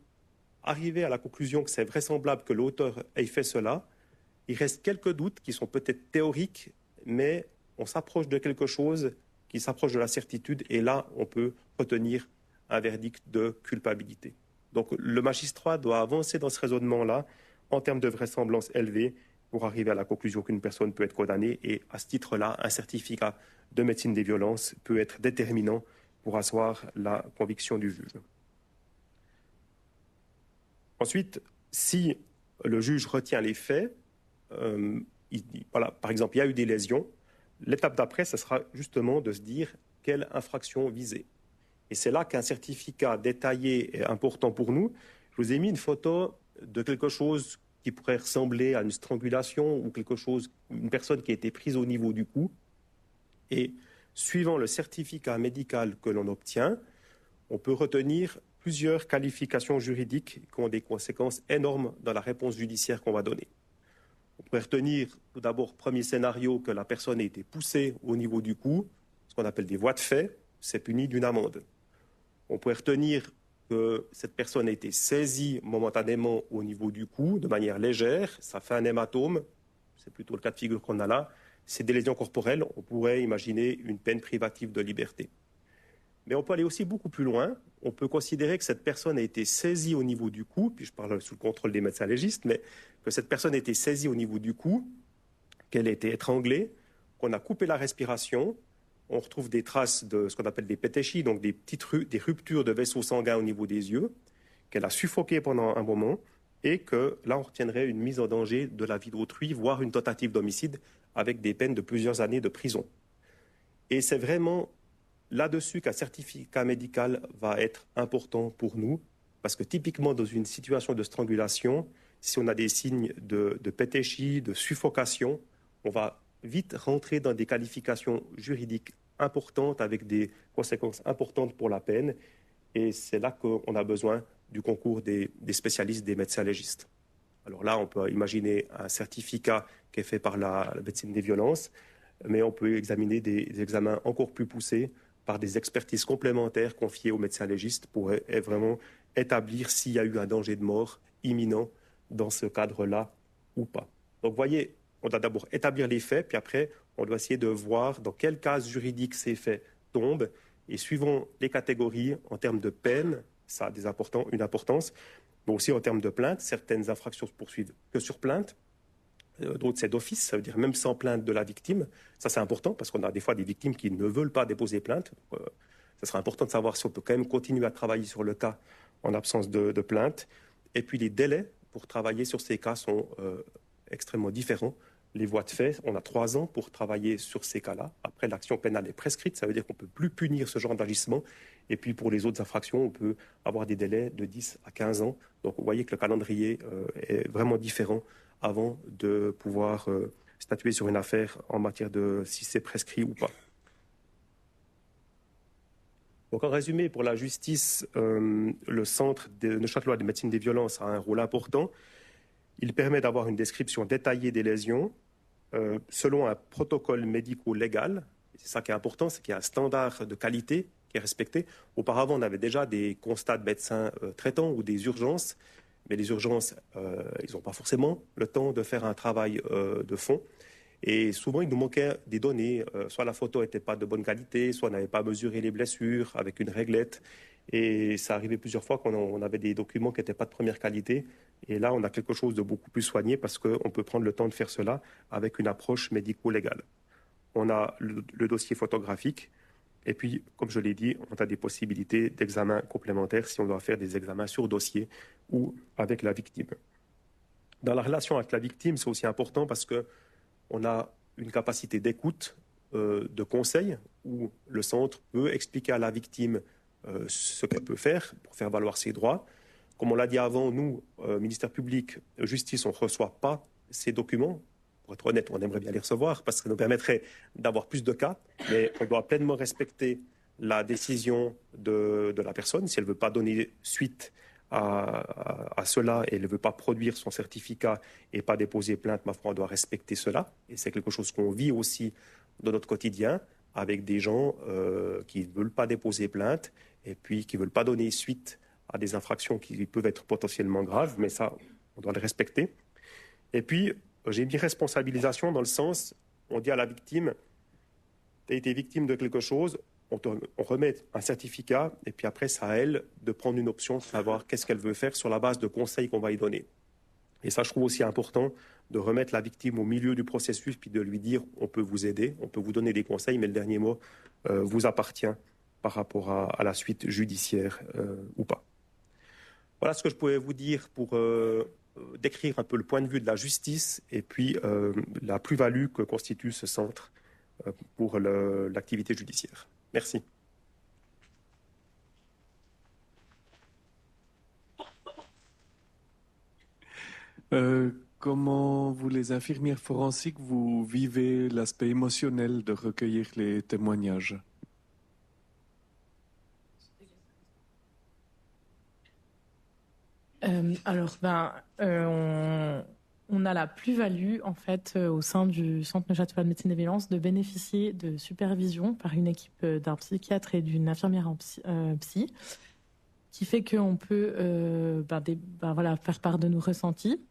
arriver à la conclusion que c'est vraisemblable que l'auteur ait fait cela. Il reste quelques doutes qui sont peut-être théoriques, mais on s'approche de quelque chose qui s'approche de la certitude, et là, on peut retenir un verdict de culpabilité. Donc, le magistrat doit avancer dans ce raisonnement-là, en termes de vraisemblance élevée, pour arriver à la conclusion qu'une personne peut être condamnée, et à ce titre-là, un certificat de médecine des violences peut être déterminant pour asseoir la conviction du juge. Ensuite, si le juge retient les faits, voilà, par exemple, il y a eu des lésions, l'étape d'après, ce sera justement de se dire quelle infraction viser. Et c'est là qu'un certificat détaillé est important pour nous. Je vous ai mis une photo de quelque chose qui pourrait ressembler à une strangulation ou quelque chose, une personne qui a été prise au niveau du cou. Et suivant le certificat médical que l'on obtient, on peut retenir plusieurs qualifications juridiques qui ont des conséquences énormes dans la réponse judiciaire qu'on va donner. On pourrait retenir tout d'abord, premier scénario, que la personne a été poussée au niveau du cou, ce qu'on appelle des voies de fait, c'est puni d'une amende. On pourrait retenir que cette personne a été saisie momentanément au niveau du cou, de manière légère, ça fait un hématome, c'est plutôt le cas de figure qu'on a là, c'est des lésions corporelles, on pourrait imaginer une peine privative de liberté. Mais on peut aller aussi beaucoup plus loin, on peut considérer que cette personne a été saisie au niveau du cou, puis je parle sous le contrôle des médecins légistes, mais que cette personne a été saisie au niveau du cou, qu'elle a été étranglée, qu'on a coupé la respiration, on retrouve des traces de ce qu'on appelle des pétéchies, donc des ruptures de vaisseaux sanguins au niveau des yeux, qu'elle a suffoqué pendant un moment, et que là on retiendrait une mise en danger de la vie d'autrui, voire une tentative d'homicide, avec des peines de plusieurs années de prison. Et c'est vraiment là-dessus qu'un certificat médical va être important pour nous, parce que typiquement dans une situation de strangulation, si on a des signes de pétéchie, de suffocation, on va vite rentrer dans des qualifications juridiques importantes avec des conséquences importantes pour la peine. Et c'est là qu'on a besoin du concours des spécialistes, des médecins légistes. Alors là, on peut imaginer un certificat qui est fait par la médecine des violences, mais on peut examiner des examens encore plus poussés par des expertises complémentaires confiées aux médecins légistes pour vraiment établir s'il y a eu un danger de mort imminent dans ce cadre-là ou pas. Donc, vous voyez, on doit d'abord établir les faits, puis après, on doit essayer de voir dans quel cas juridique ces faits tombent. Et suivant les catégories, en termes de peine, ça a une importance, mais aussi en termes de plainte, certaines infractions se poursuivent que sur plainte. d'autres c'est d'office, ça veut dire même sans plainte de la victime. Ça c'est important parce qu'on a des fois des victimes qui ne veulent pas déposer plainte. Ça sera important de savoir si on peut quand même continuer à travailler sur le cas en absence de plainte. Et puis les délais pour travailler sur ces cas sont extrêmement différents. Les voies de fait, on a 3 ans pour travailler sur ces cas-là. Après, l'action pénale est prescrite, ça veut dire qu'on ne peut plus punir ce genre d'agissement. Et puis pour les autres infractions, on peut avoir des délais de 10 à 15 ans. Donc vous voyez que le calendrier est vraiment différent avant de pouvoir statuer sur une affaire en matière de si c'est prescrit ou pas. Donc en résumé, pour la justice, le Centre de Neuchâtelois de médecine des violences a un rôle important. Il permet d'avoir une description détaillée des lésions selon un protocole médico-légal. C'est ça qui est important, c'est qu'il y a un standard de qualité qui est respecté. Auparavant, on avait déjà des constats de médecins traitants ou des urgences, mais les urgences, ils n'ont pas forcément le temps de faire un travail de fond. Et souvent, il nous manquait des données. Soit la photo n'était pas de bonne qualité, soit on n'avait pas mesuré les blessures avec une réglette. Et ça arrivait plusieurs fois qu'on avait des documents qui n'étaient pas de première qualité. Et là, on a quelque chose de beaucoup plus soigné parce qu'on peut prendre le temps de faire cela avec une approche médico-légale. On a le dossier photographique. Et puis, comme je l'ai dit, on a des possibilités d'examen complémentaires si on doit faire des examens sur dossier ou avec la victime. Dans la relation avec la victime, c'est aussi important parce qu'on a une capacité d'écoute, de conseil, où le centre peut expliquer à la victime ce qu'elle peut faire pour faire valoir ses droits. Comme on l'a dit avant, nous, ministère public, justice, on ne reçoit pas ces documents. Pour être honnête, on aimerait bien les recevoir parce que ça nous permettrait d'avoir plus de cas, mais on doit pleinement respecter la décision de la personne. Si elle ne veut pas donner suite à cela et elle ne veut pas produire son certificat et pas déposer plainte, ma foi, on doit respecter cela. Et c'est quelque chose qu'on vit aussi dans notre quotidien avec des gens qui ne veulent pas déposer plainte et puis qui ne veulent pas donner suite à des infractions qui peuvent être potentiellement graves, mais ça, on doit le respecter. Et puis, j'ai mis responsabilisation dans le sens, on dit à la victime, tu as été victime de quelque chose, on remet un certificat, et puis après, c'est à elle de prendre une option, de savoir qu'est-ce qu'elle veut faire sur la base de conseils qu'on va lui donner. Et ça, je trouve aussi important de remettre la victime au milieu du processus, puis de lui dire, on peut vous aider, on peut vous donner des conseils, mais le dernier mot vous appartient par rapport à la suite judiciaire ou pas. Voilà ce que je pouvais vous dire pour décrire un peu le point de vue de la justice et puis la plus-value que constitue ce centre pour l'activité judiciaire. Merci. Comment vous, les infirmières forensiques, vous vivez l'aspect émotionnel de recueillir les témoignages ? On a la plus-value, en fait, au sein du Centre Neuchâtelois de médecine des violences, de bénéficier de supervision par une équipe d'un psychiatre et d'une infirmière en psy, qui fait qu'on peut faire part de nos ressentis.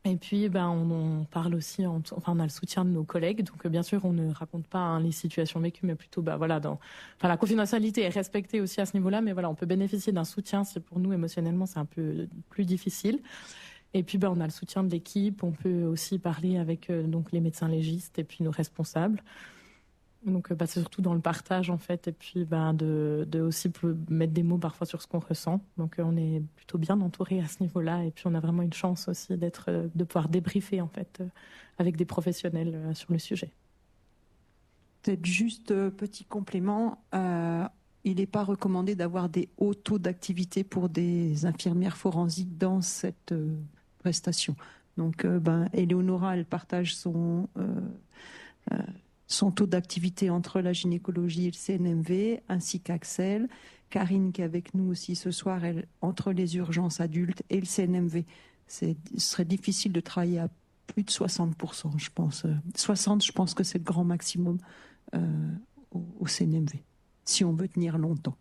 Et puis, on parle aussi, on a le soutien de nos collègues. Donc, bien sûr, on ne raconte pas les situations vécues, mais plutôt, la confidentialité est respectée aussi à ce niveau-là. Mais voilà, on peut bénéficier d'un soutien. C'est pour nous, émotionnellement, c'est un peu plus difficile. Et puis, on a le soutien de l'équipe. On peut aussi parler avec donc les médecins légistes et puis nos responsables. Donc, c'est surtout dans le partage, en fait, et puis de aussi mettre des mots parfois sur ce qu'on ressent. Donc, on est plutôt bien entouré à ce niveau-là. Et puis, on a vraiment une chance aussi de pouvoir débriefer, en fait, avec des professionnels sur le sujet. Peut-être juste petit complément. Il n'est pas recommandé d'avoir des hauts taux d'activité pour des infirmières forensiques dans cette prestation. Donc, Éléonora, elle partage son taux d'activité entre la gynécologie et le CNMV, ainsi qu'Axel. Karine, qui est avec nous aussi ce soir, elle, entre les urgences adultes et le CNMV. Ce serait difficile de travailler à plus de 60%, je pense. 60%, je pense que c'est le grand maximum au CNMV, si on veut tenir longtemps.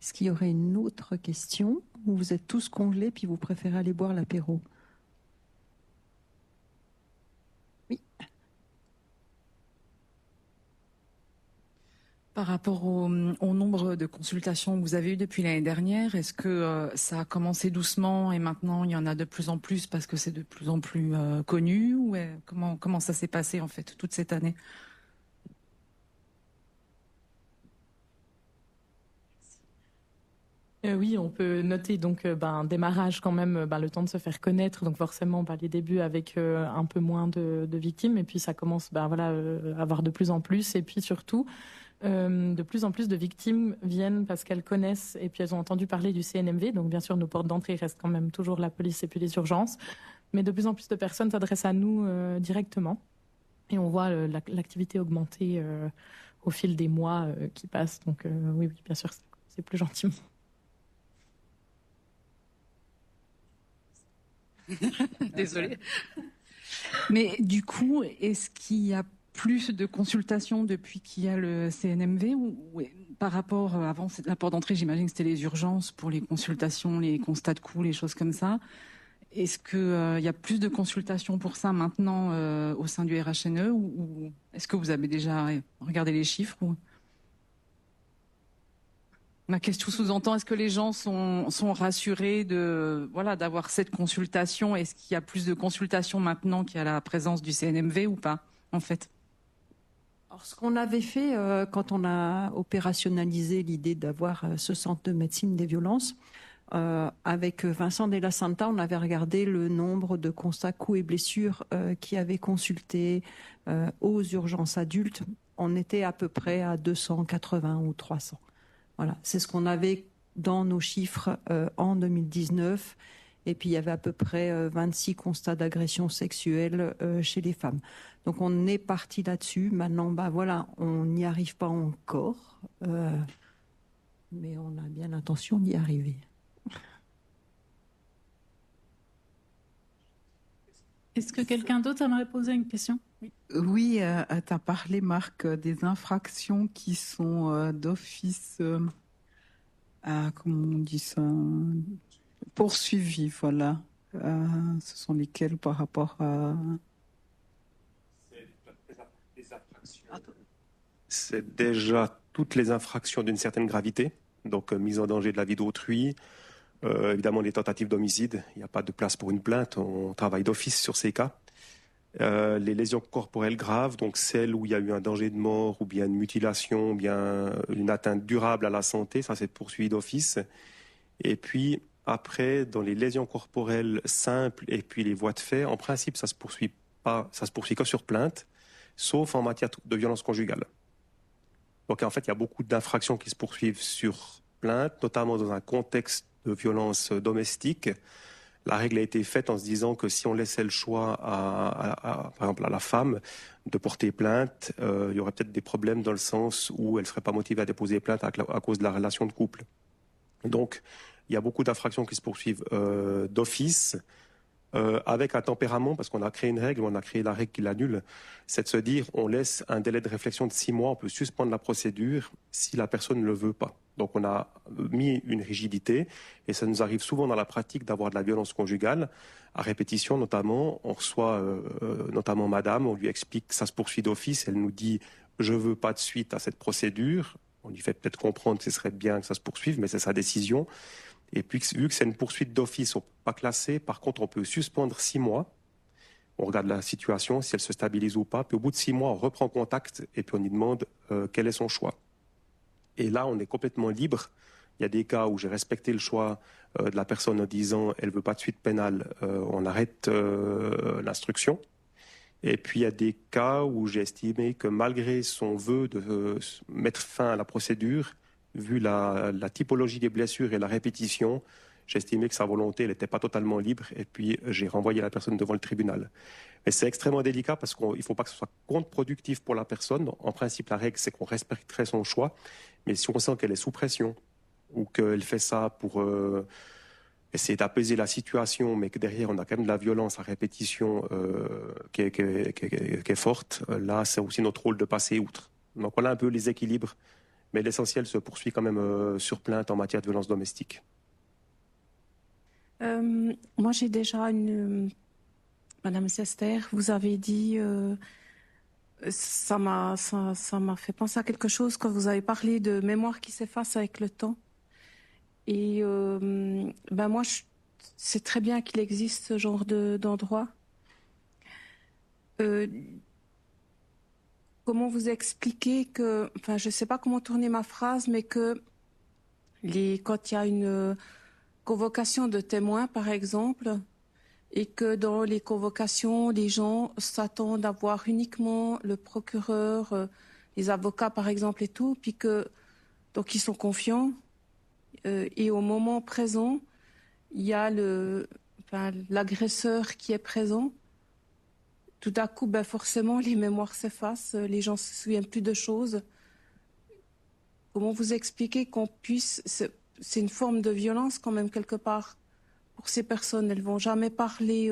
Est-ce qu'il y aurait une autre question, ou vous êtes tous congelés puis vous préférez aller boire l'apéro ? Par rapport au nombre de consultations que vous avez eues depuis l'année dernière, est-ce que ça a commencé doucement et maintenant il y en a de plus en plus parce que c'est de plus en plus connu, ou comment ça s'est passé en fait toute cette année? Oui, on peut noter donc un démarrage quand même, le temps de se faire connaître, donc forcément les débuts avec un peu moins de victimes, et puis ça commence à avoir de plus en plus, et puis surtout de plus en plus de victimes viennent parce qu'elles connaissent et puis elles ont entendu parler du CNMV, donc bien sûr nos portes d'entrée restent quand même toujours la police et puis les urgences, mais de plus en plus de personnes s'adressent à nous directement, et on voit l'activité augmenter au fil des mois qui passent, donc oui, bien sûr c'est plus gentiment. Désolée. Mais du coup, est-ce qu'il y a plus de consultations depuis qu'il y a le CNMV, ou par rapport avant la porte d'entrée, j'imagine que c'était les urgences pour les consultations, les constats de coups, les choses comme ça. Est-ce qu'il y a plus de consultations pour ça maintenant au sein du RHNE, ou est-ce que vous avez déjà regardé les chiffres Ma question sous-entend, est-ce que les gens sont rassurés d'avoir cette consultation? Est-ce qu'il y a plus de consultations maintenant qu'il y a la présence du CNMV ou pas, en fait? Alors, ce qu'on avait fait quand on a opérationnalisé l'idée d'avoir ce centre de médecine des violences, avec Vincent Della Santa, on avait regardé le nombre de constats coups et blessures qui avaient consulté aux urgences adultes. On était à peu près à 280 ou 300. Voilà, c'est ce qu'on avait dans nos chiffres en 2019. Et puis, il y avait à peu près 26 constats d'agression sexuelle chez les femmes. Donc, on est parti là-dessus. Maintenant, on n'y arrive pas encore. Mais on a bien l'intention d'y arriver. Est-ce que quelqu'un d'autre aimerait poser une question? Oui, tu as parlé, Marc, des infractions qui sont d'office, comment on dit ça, poursuivies, voilà. Ce sont lesquelles par rapport à... C'est déjà toutes les infractions d'une certaine gravité, donc mise en danger de la vie d'autrui, évidemment les tentatives d'homicide, il n'y a pas de place pour une plainte, on travaille d'office sur ces cas. Les lésions corporelles graves, donc celles où il y a eu un danger de mort ou bien une mutilation, ou bien une atteinte durable à la santé, ça c'est poursuivi d'office. Et puis après, dans les lésions corporelles simples et puis les voies de fait, en principe ça se poursuit que sur plainte, sauf en matière de violence conjugale. Donc en fait, il y a beaucoup d'infractions qui se poursuivent sur plainte, notamment dans un contexte de violence domestique. La règle a été faite en se disant que si on laissait le choix par exemple à la femme de porter plainte, il y aurait peut-être des problèmes dans le sens où elle ne serait pas motivée à déposer plainte à cause de la relation de couple. Donc, il y a beaucoup d'infractions qui se poursuivent d'office, avec un tempérament, parce qu'on a créé une règle, on a créé la règle qui l'annule, c'est de se dire on laisse un délai de réflexion de 6 mois, on peut suspendre la procédure si la personne ne le veut pas. Donc on a mis une rigidité, et ça nous arrive souvent dans la pratique d'avoir de la violence conjugale, à répétition notamment. On reçoit notamment madame, on lui explique que ça se poursuit d'office, elle nous dit je veux pas de suite à cette procédure, on lui fait peut-être comprendre que ce serait bien que ça se poursuive, mais c'est sa décision. Et puis, vu que c'est une poursuite d'office, on ne peut pas classer. Par contre, on peut suspendre 6 mois. On regarde la situation, si elle se stabilise ou pas. Puis au bout de 6 mois, on reprend contact et puis on lui demande quel est son choix. Et là, on est complètement libre. Il y a des cas où j'ai respecté le choix de la personne en disant elle ne veut pas de suite pénale, on arrête l'instruction. Et puis il y a des cas où j'ai estimé que malgré son vœu de mettre fin à la procédure, vu la typologie des blessures et la répétition, j'ai estimé que sa volonté n'était pas totalement libre, et puis j'ai renvoyé la personne devant le tribunal. Mais c'est extrêmement délicat parce qu'il ne faut pas que ce soit contre-productif pour la personne. En principe, la règle, c'est qu'on respecterait son choix, mais si on sent qu'elle est sous pression ou qu'elle fait ça pour essayer d'apaiser la situation, mais que derrière on a quand même de la violence à répétition qui est forte, là c'est aussi notre rôle de passer outre. Donc voilà un peu les équilibres. Mais l'essentiel se poursuit quand même sur plainte en matière de violence domestique. Moi, j'ai déjà Madame Sester, vous avez dit ça m'a fait penser à quelque chose quand vous avez parlé de mémoire qui s'efface avec le temps. Et moi, c'est très bien qu'il existe ce genre d'endroit. Comment vous expliquer que, enfin, je ne sais pas comment tourner ma phrase, mais que quand il y a une convocation de témoins, par exemple, et que dans les convocations, les gens s'attendent à voir uniquement le procureur, les avocats, par exemple, et tout, puis donc ils sont confiants. Et au moment présent, il y a l'agresseur qui est présent. Tout à coup, forcément, les mémoires s'effacent, les gens ne se souviennent plus de choses. Comment vous expliquer qu'on puisse... C'est une forme de violence quand même, quelque part, pour ces personnes. Elles ne vont jamais parler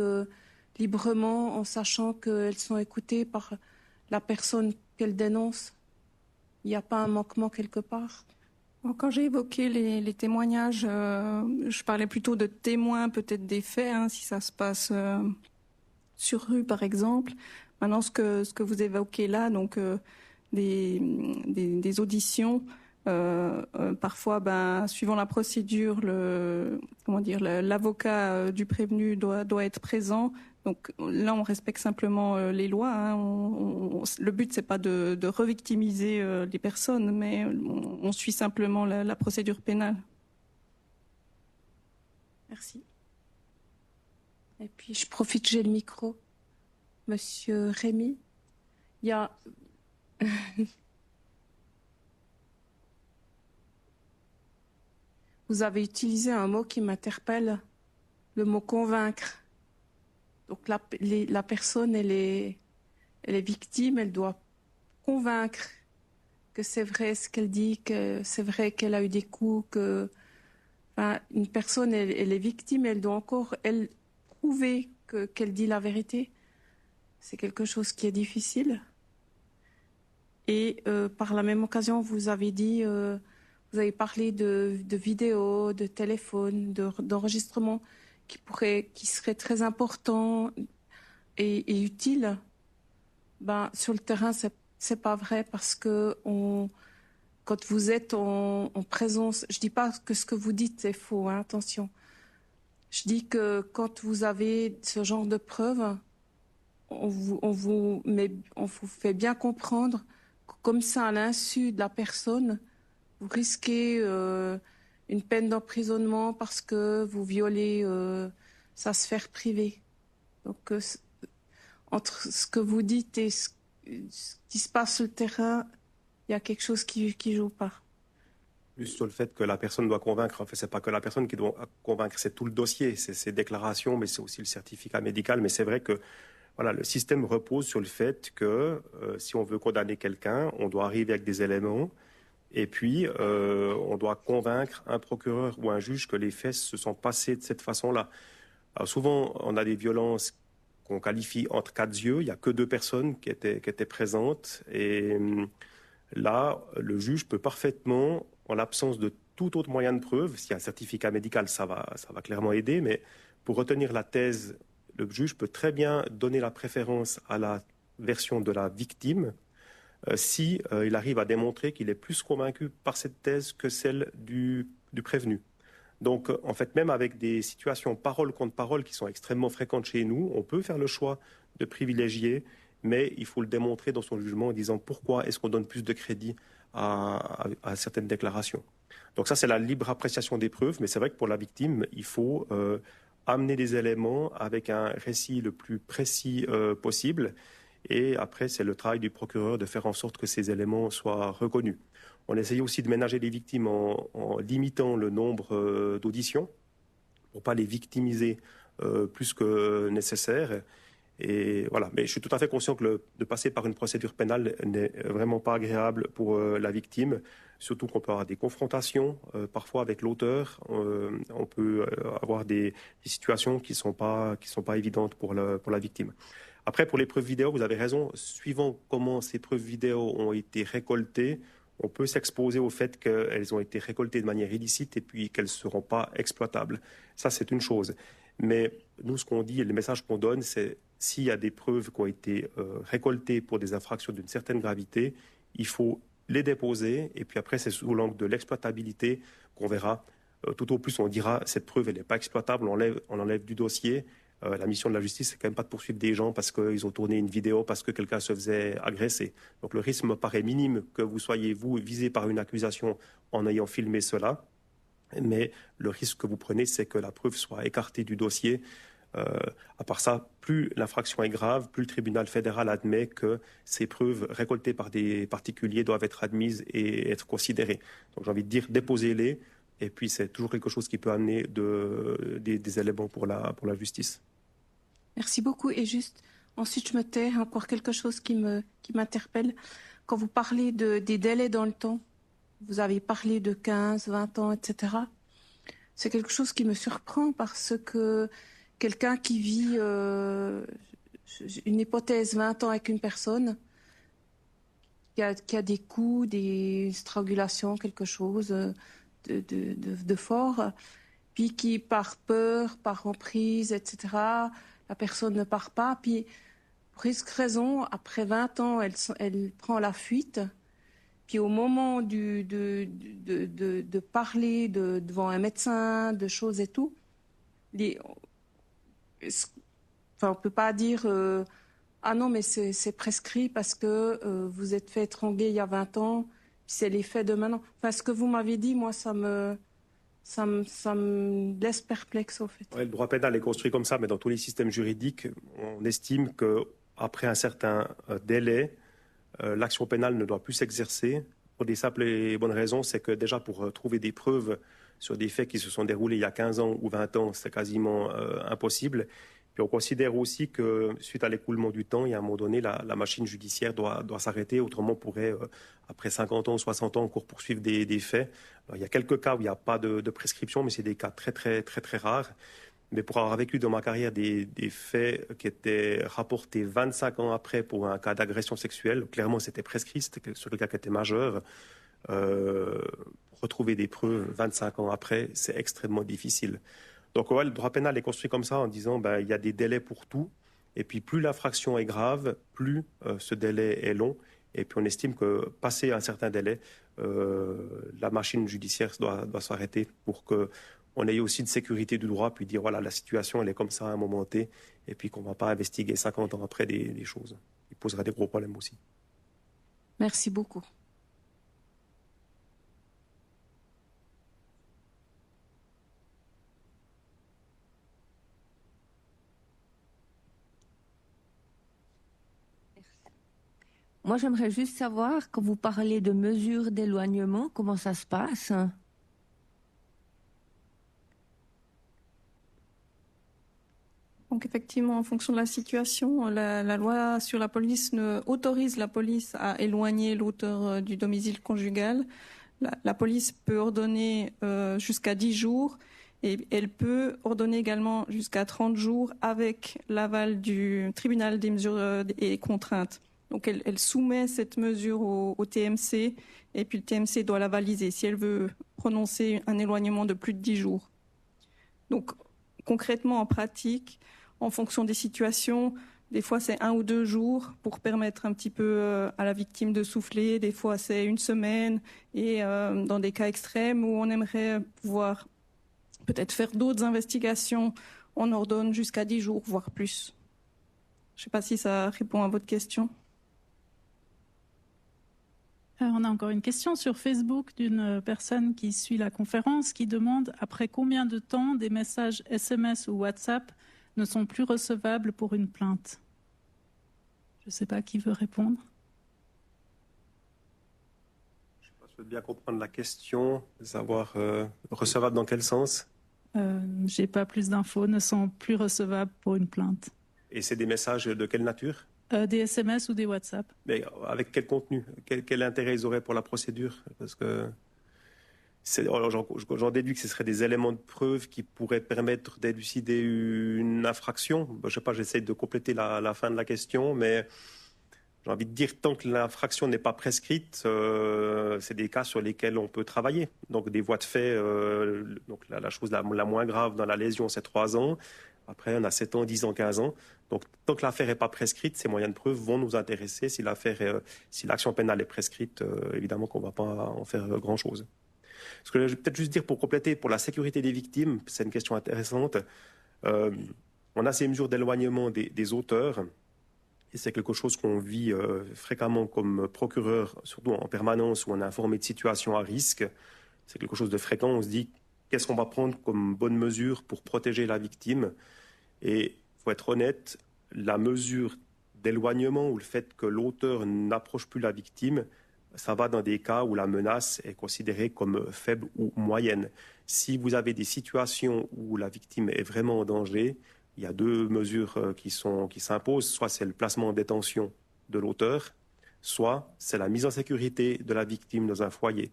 librement en sachant qu'elles sont écoutées par la personne qu'elles dénoncent. Il n'y a pas un manquement quelque part. Quand j'ai évoqué les témoignages, je parlais plutôt de témoins, peut-être des faits, si ça se passe sur rue, par exemple. Maintenant, ce que vous évoquez là, donc des auditions, parfois, suivant la procédure, l'avocat du prévenu doit être présent. Donc là, on respecte simplement les lois. Le but, c'est pas de revictimiser les personnes, mais on suit simplement la procédure pénale. Merci. Et puis, je profite, j'ai le micro. Monsieur Rémy, il y a... Vous avez utilisé un mot qui m'interpelle, le mot « convaincre ». Donc la personne, elle est victime, elle doit convaincre que c'est vrai ce qu'elle dit, que c'est vrai qu'elle a eu des coups, une personne, elle est victime, elle doit encore, elle, prouver qu'elle dit la vérité. C'est quelque chose qui est difficile. Et par la même occasion, vous avez dit, vous avez parlé de vidéos, de téléphones, d'enregistrements qui seraient très importants et utiles. Sur le terrain, c'est pas vrai parce que quand vous êtes en présence, je dis pas que ce que vous dites est faux, attention. Je dis que quand vous avez ce genre de preuves, on vous fait bien comprendre que comme ça, à l'insu de la personne, vous risquez une peine d'emprisonnement parce que vous violez sa sphère privée. Donc, entre ce que vous dites et ce qui se passe sur le terrain, il y a quelque chose qui joue pas. Plus sur le fait que la personne doit convaincre. En fait, c'est pas que la personne qui doit convaincre, c'est tout le dossier, c'est ses déclarations, mais c'est aussi le certificat médical. Mais c'est vrai que le système repose sur le fait que si on veut condamner quelqu'un, on doit arriver avec des éléments. Et puis, on doit convaincre un procureur ou un juge que les faits se sont passés de cette façon-là. Alors souvent, on a des violences qu'on qualifie entre quatre yeux. Il n'y a que 2 personnes qui étaient présentes. Et là, le juge peut parfaitement, en l'absence de tout autre moyen de preuve, s'il y a un certificat médical, ça va clairement aider. Mais pour retenir la thèse, le juge peut très bien donner la préférence à la version de la victime si il arrive à démontrer qu'il est plus convaincu par cette thèse que celle du prévenu. Donc, en fait, même avec des situations parole contre parole qui sont extrêmement fréquentes chez nous, on peut faire le choix de privilégier, mais il faut le démontrer dans son jugement en disant pourquoi est-ce qu'on donne plus de crédit à certaines déclarations. Donc ça, c'est la libre appréciation des preuves, mais c'est vrai que pour la victime, il faut amener des éléments avec un récit le plus précis possible. Et après, c'est le travail du procureur de faire en sorte que ces éléments soient reconnus. On essaye aussi de ménager les victimes en limitant le nombre d'auditions pour ne pas les victimiser plus que nécessaire. Et voilà. Mais je suis tout à fait conscient que de passer par une procédure pénale n'est vraiment pas agréable pour la victime, surtout qu'on peut avoir des confrontations parfois avec l'auteur. On peut avoir des situations qui sont pas évidentes pour la victime. Après, pour les preuves vidéo, vous avez raison. Suivant comment ces preuves vidéo ont été récoltées, on peut s'exposer au fait qu'elles ont été récoltées de manière illicite et puis qu'elles ne seront pas exploitables. Ça, c'est une chose. Mais nous, ce qu'on dit et le message qu'on donne, c'est s'il y a des preuves qui ont été récoltées pour des infractions d'une certaine gravité, il faut les déposer, et puis après, c'est sous l'angle de l'exploitabilité qu'on verra. Tout au plus, on dira, cette preuve, elle n'est pas exploitable, on enlève du dossier. La mission de la justice, c'est quand même pas de poursuivre des gens parce qu'ils ont tourné une vidéo, parce que quelqu'un se faisait agresser. Donc le risque me paraît minime que vous soyez, vous, visé par une accusation en ayant filmé cela. Mais le risque que vous prenez, c'est que la preuve soit écartée du dossier. À part ça, plus l'infraction est grave, plus le tribunal fédéral admet que ces preuves récoltées par des particuliers doivent être admises et être considérées. Donc j'ai envie de dire, déposez-les, et puis c'est toujours quelque chose qui peut amener des éléments pour la justice. Merci beaucoup. Et juste, ensuite, je me tais, encore quelque chose qui m'interpelle. Quand vous parlez des délais dans le temps, vous avez parlé de 15, 20 ans, etc. C'est quelque chose qui me surprend parce que quelqu'un qui vit une hypothèse 20 ans avec une personne, qui a des coups, des strangulations, quelque chose de fort, puis qui par peur, par emprise, etc., la personne ne part pas, puis pour X raison, après 20 ans, elle prend la fuite, puis au moment de parler devant un médecin, de choses et tout, on ne peut pas dire ah non, mais c'est prescrit parce que vous êtes fait étrangler il y a 20 ans, c'est l'effet de maintenant. Enfin, ce que vous m'avez dit, moi, ça me laisse perplexe, au fait. Ouais, le droit pénal est construit comme ça, mais dans tous les systèmes juridiques, on estime qu'après un certain délai, l'action pénale ne doit plus s'exercer. Pour des simples et bonnes raisons, c'est que déjà pour trouver des preuves sur des faits qui se sont déroulés il y a 15 ans ou 20 ans, c'est quasiment impossible. Puis on considère aussi que suite à l'écoulement du temps, il y a un moment donné, la machine judiciaire doit s'arrêter. Autrement, on pourrait, après 50 ans, 60 ans, encore poursuivre des faits. Alors, il y a quelques cas où il n'y a pas de prescription, mais c'est des cas très, très, très, très rares. Mais pour avoir vécu dans ma carrière des faits qui étaient rapportés 25 ans après pour un cas d'agression sexuelle, clairement c'était prescrit, c'était sur le cas qui était majeur. Retrouver des preuves 25 ans après, c'est extrêmement difficile. Donc ouais, le droit pénal est construit comme ça en disant il y a des délais pour tout. Et puis plus l'infraction est grave, plus ce délai est long. Et puis on estime que passé un certain délai, la machine judiciaire doit s'arrêter pour qu'on ait aussi une sécurité du droit, puis dire voilà, la situation elle est comme ça à un moment T, et puis qu'on ne va pas investiguer 50 ans après des choses. Il posera des gros problèmes aussi. Merci beaucoup. Moi, j'aimerais juste savoir, quand vous parlez de mesures d'éloignement, comment ça se passe? Donc effectivement, en fonction de la situation, la loi sur la police autorise la police à éloigner l'auteur du domicile conjugal. La police peut ordonner jusqu'à 10 jours et elle peut ordonner également jusqu'à 30 jours avec l'aval du tribunal des mesures et contraintes. Donc elle soumet cette mesure au TMC et puis le TMC doit la valider si elle veut prononcer un éloignement de plus de 10 jours. Donc concrètement, en pratique, en fonction des situations, des fois c'est 1 ou 2 jours pour permettre un petit peu à la victime de souffler, des fois c'est 1 semaine et dans des cas extrêmes où on aimerait pouvoir peut-être faire d'autres investigations, on ordonne jusqu'à 10 jours, voire plus. Je ne sais pas si ça répond à votre question. On a encore une question sur Facebook d'une personne qui suit la conférence qui demande après combien de temps des messages SMS ou WhatsApp ne sont plus recevables pour une plainte. Je ne sais pas qui veut répondre. Je souhaite bien comprendre la question, savoir recevable dans quel sens. Je n'ai pas plus d'infos, ne sont plus recevables pour une plainte. Et c'est des messages de quelle nature? Des SMS ou des WhatsApp. Mais avec quel contenu? Quel intérêt ils auraient pour la procédure? Parce que j'en déduis que ce seraient des éléments de preuve qui pourraient permettre d'élucider une infraction. Je ne sais pas, j'essaie de compléter la fin de la question, mais j'ai envie de dire tant que l'infraction n'est pas prescrite, c'est des cas sur lesquels on peut travailler. Donc des voies de fait, donc la chose la moins grave dans la lésion, c'est 3 ans. Après, on a 7 ans, 10 ans, 15 ans. Donc, tant que l'affaire n'est pas prescrite, ces moyens de preuve vont nous intéresser. Si l'action pénale est prescrite, évidemment qu'on ne va pas en faire grand-chose. Ce que je vais peut-être juste dire pour compléter, pour la sécurité des victimes, c'est une question intéressante. On a ces mesures d'éloignement des auteurs. Et c'est quelque chose qu'on vit fréquemment comme procureur, surtout en permanence, où on est informé de situations à risque. C'est quelque chose de fréquent. On se dit, qu'est-ce qu'on va prendre comme bonne mesure pour protéger la victime? Et il faut être honnête, la mesure d'éloignement ou le fait que l'auteur n'approche plus la victime, ça va dans des cas où la menace est considérée comme faible ou moyenne. Si vous avez des situations où la victime est vraiment en danger, il y a 2 mesures qui s'imposent. Soit c'est le placement en détention de l'auteur, soit c'est la mise en sécurité de la victime dans un foyer.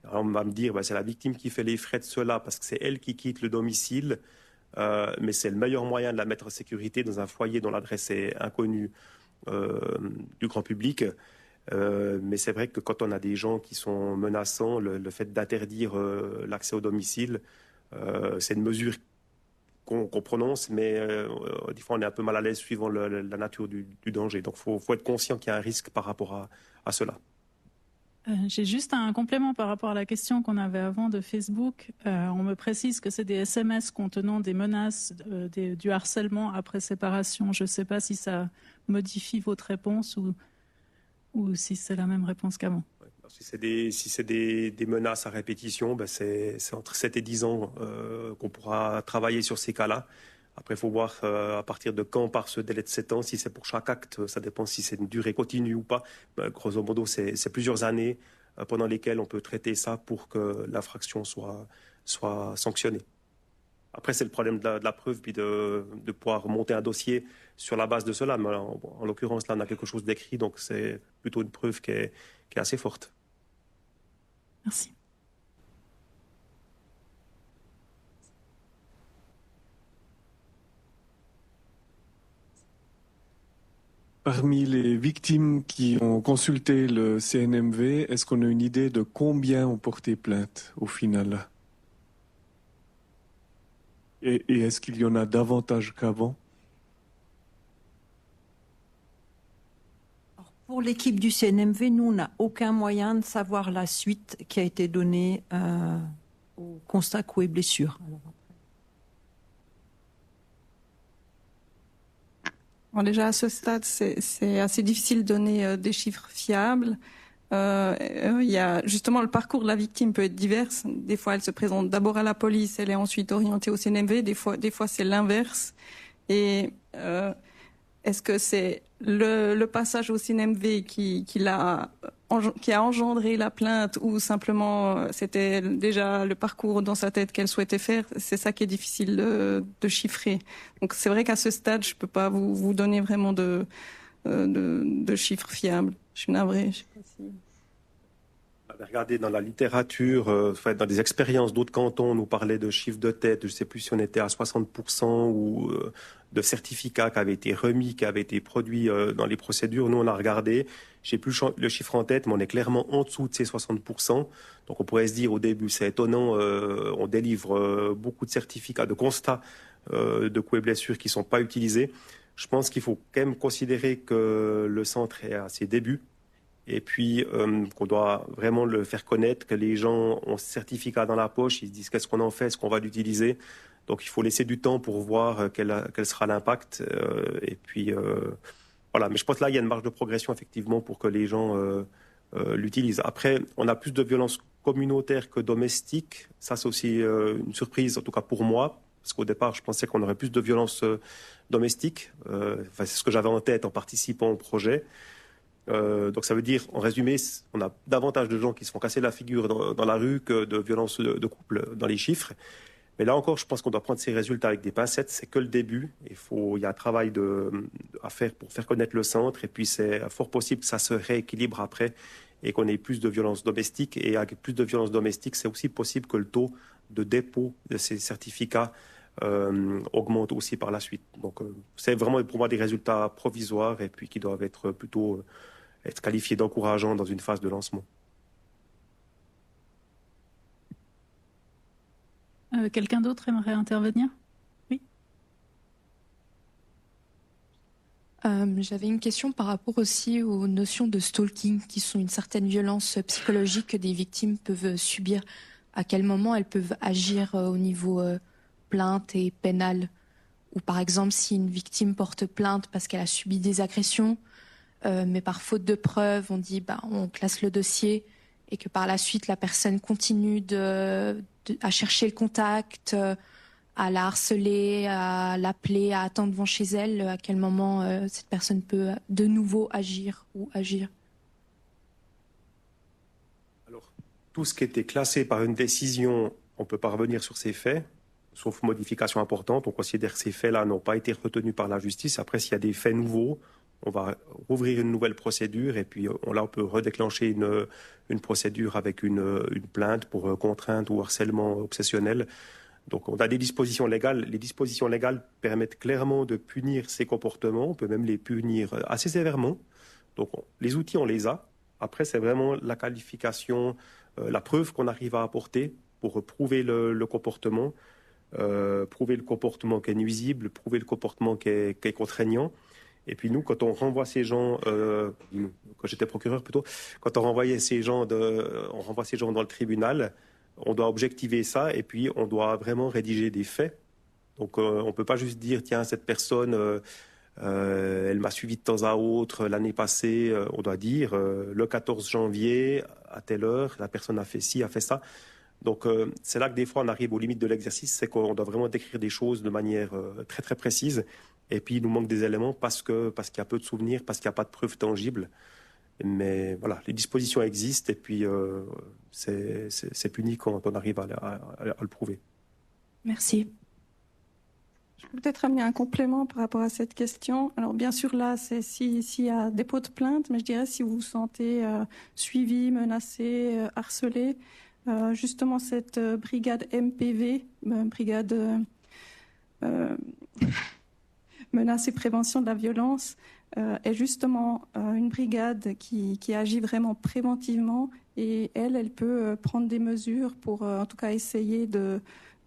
Alors on va me dire, c'est la victime qui fait les frais de cela parce que c'est elle qui quitte le domicile, mais c'est le meilleur moyen de la mettre en sécurité dans un foyer dont l'adresse est inconnue du grand public. Mais c'est vrai que quand on a des gens qui sont menaçants, le fait d'interdire l'accès au domicile, c'est une mesure qu'on prononce, mais des fois on est un peu mal à l'aise suivant la nature du danger. Donc il faut être conscient qu'il y a un risque par rapport à cela. J'ai juste un complément par rapport à la question qu'on avait avant de Facebook. On me précise que c'est des SMS contenant des menaces, du harcèlement après séparation. Je ne sais pas si ça modifie votre réponse ou si c'est la même réponse qu'avant. Si c'est des menaces à répétition, c'est entre 7 et 10 ans qu'on pourra travailler sur ces cas-là. Après, il faut voir à partir de quand part ce délai de 7 ans. Si c'est pour chaque acte, ça dépend si c'est une durée continue ou pas. Grosso modo, c'est plusieurs années pendant lesquelles on peut traiter ça pour que l'infraction soit sanctionnée. Après, c'est le problème de la preuve, puis de pouvoir monter un dossier sur la base de cela. Mais en l'occurrence, là, on a quelque chose d'écrit, donc c'est plutôt une preuve qui est assez forte. Merci. Parmi les victimes qui ont consulté le CNMV, est-ce qu'on a une idée de combien ont porté plainte au final? Et est-ce qu'il y en a davantage qu'avant? Pour l'équipe du CNMV, nous, on n'a aucun moyen de savoir la suite qui a été donnée au constat coups et blessures. Bon, déjà, à ce stade, c'est assez difficile de donner des chiffres fiables. Il y a justement le parcours de la victime peut être divers. Des fois, elle se présente d'abord à la police, elle est ensuite orientée au CNMV. Des fois c'est l'inverse. Et est-ce que c'est le passage au CNMV qui a engendré la plainte ou simplement c'était déjà le parcours dans sa tête qu'elle souhaitait faire? C'est ça qui est difficile de chiffrer. Donc c'est vrai qu'à ce stade, je peux pas vous donner vraiment de chiffres fiables. Je suis navrée. Je sais pas si... Regardez dans la littérature, dans des expériences d'autres cantons, on nous parlait de chiffres de tête, je ne sais plus si on était à 60% ou de certificats qui avaient été remis, qui avaient été produits dans les procédures. Nous, on a regardé, je n'ai plus le chiffre en tête, mais on est clairement en dessous de ces 60%. Donc on pourrait se dire au début, c'est étonnant, on délivre beaucoup de certificats, de constats de coups et blessures qui ne sont pas utilisés. Je pense qu'il faut quand même considérer que le centre est à ses débuts. Et puis qu'on doit vraiment le faire connaître, que les gens ont ce certificat dans la poche, ils se disent qu'est-ce qu'on en fait, est-ce qu'on va l'utiliser. Donc il faut laisser du temps pour voir quel sera l'impact. Et puis voilà, mais je pense que là il y a une marge de progression effectivement pour que les gens l'utilisent. Après, on a plus de violences communautaires que domestiques. Ça c'est aussi une surprise, en tout cas pour moi, parce qu'au départ je pensais qu'on aurait plus de violences domestiques. C'est ce que j'avais en tête en participant au projet. Donc ça veut dire, en résumé, on a davantage de gens qui se font casser la figure dans la rue que de violences de couple dans les chiffres. Mais là encore, je pense qu'on doit prendre ces résultats avec des pincettes. C'est que le début. Il y a un travail à faire pour faire connaître le centre. Et puis c'est fort possible que ça se rééquilibre après et qu'on ait plus de violences domestiques. Et avec plus de violences domestiques, c'est aussi possible que le taux de dépôt de ces certificats augmente aussi par la suite. Donc c'est vraiment pour moi des résultats provisoires et puis qui doivent être plutôt être qualifiés d'encourageants dans une phase de lancement. Quelqu'un d'autre aimerait intervenir? Oui. J'avais une question par rapport aussi aux notions de stalking, qui sont une certaine violence psychologique que des victimes peuvent subir. À quel moment elles peuvent agir au niveau plainte et pénal? Ou par exemple, si une victime porte plainte parce qu'elle a subi des agressions, mais par faute de preuves, on dit on classe le dossier, et que par la suite la personne continue à chercher le contact, à la harceler, à l'appeler, à attendre devant chez elle, à quel moment cette personne peut de nouveau agir ou agir? Alors, tout ce qui était classé par une décision, on ne peut pas revenir sur ces faits, sauf modification importante. On considère que ces faits-là n'ont pas été retenus par la justice. Après, s'il y a des faits nouveaux, on va rouvrir une nouvelle procédure et puis là, on peut redéclencher une procédure avec une plainte pour contrainte ou harcèlement obsessionnel. Donc, on a des dispositions légales. Les dispositions légales permettent clairement de punir ces comportements. On peut même les punir assez sévèrement. Donc, les outils, on les a. Après, c'est vraiment la qualification, la preuve qu'on arrive à apporter pour prouver le comportement, prouver le comportement qui est nuisible, prouver le comportement qui est contraignant. Et puis nous, quand on renvoie ces gens, quand j'étais procureur plutôt, quand on renvoie ces gens dans le tribunal, on doit objectiver ça et puis on doit vraiment rédiger des faits. Donc on ne peut pas juste dire, tiens, cette personne, elle m'a suivi de temps à autre l'année passée. On doit dire, le 14 janvier, à telle heure, la personne a fait ci, a fait ça. Donc c'est là que des fois on arrive aux limites de l'exercice, c'est qu'on doit vraiment décrire des choses de manière très très précise. Et puis il nous manque des éléments parce qu'il y a peu de souvenirs, parce qu'il n'y a pas de preuves tangibles. Mais voilà, les dispositions existent et puis c'est puni quand on arrive à le prouver. Merci. Je peux peut-être amener un complément par rapport à cette question. Alors bien sûr là, c'est s'il y a dépôt de plainte, mais je dirais si vous vous sentez suivi, menacé, harcelé, justement cette brigade MPV, brigade menace et prévention de la violence, est justement une brigade qui agit vraiment préventivement et elle peut prendre des mesures pour en tout cas essayer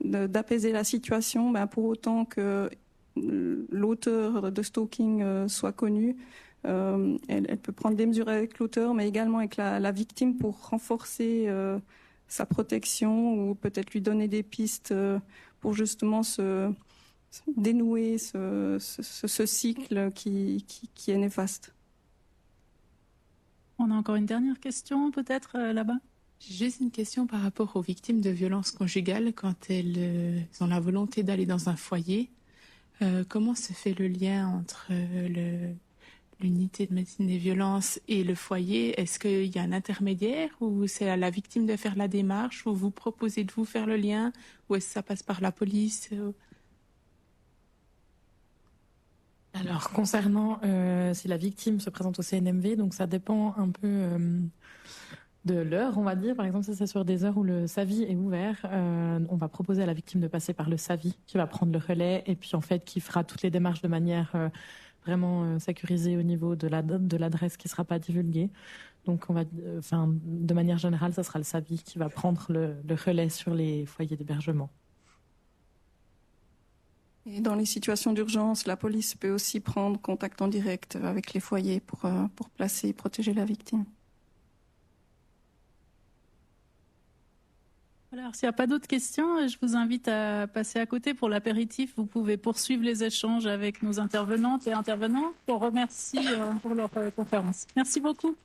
d'apaiser la situation, pour autant que l'auteur de stalking soit connu. Elle peut prendre des mesures avec l'auteur, mais également avec la victime pour renforcer sa protection ou peut-être lui donner des pistes pour justement dénouer ce cycle qui est néfaste. On a encore une dernière question peut-être là-bas. J'ai juste une question par rapport aux victimes de violences conjugales quand elles ont la volonté d'aller dans un foyer. Comment se fait le lien entre l'unité de médecine des violences et le foyer? Est-ce qu'il y a un intermédiaire ou c'est à la victime de faire la démarche ou vous proposez de vous faire le lien ou est-ce que ça passe par la police? Alors, concernant si la victime se présente au CNMV, donc ça dépend un peu de l'heure, on va dire. Par exemple, si c'est sur des heures où le SAVI est ouvert, on va proposer à la victime de passer par le SAVI, qui va prendre le relais et puis en fait qui fera toutes les démarches de manière vraiment sécurisée au niveau de l'adresse qui ne sera pas divulguée. Donc, de manière générale, ça sera le SAVI qui va prendre le relais sur les foyers d'hébergement. Et dans les situations d'urgence, la police peut aussi prendre contact en direct avec les foyers pour placer et protéger la victime. Alors, s'il n'y a pas d'autres questions, je vous invite à passer à côté pour l'apéritif. Vous pouvez poursuivre les échanges avec nos intervenantes et intervenants. On remercie pour leur conférence. Merci beaucoup.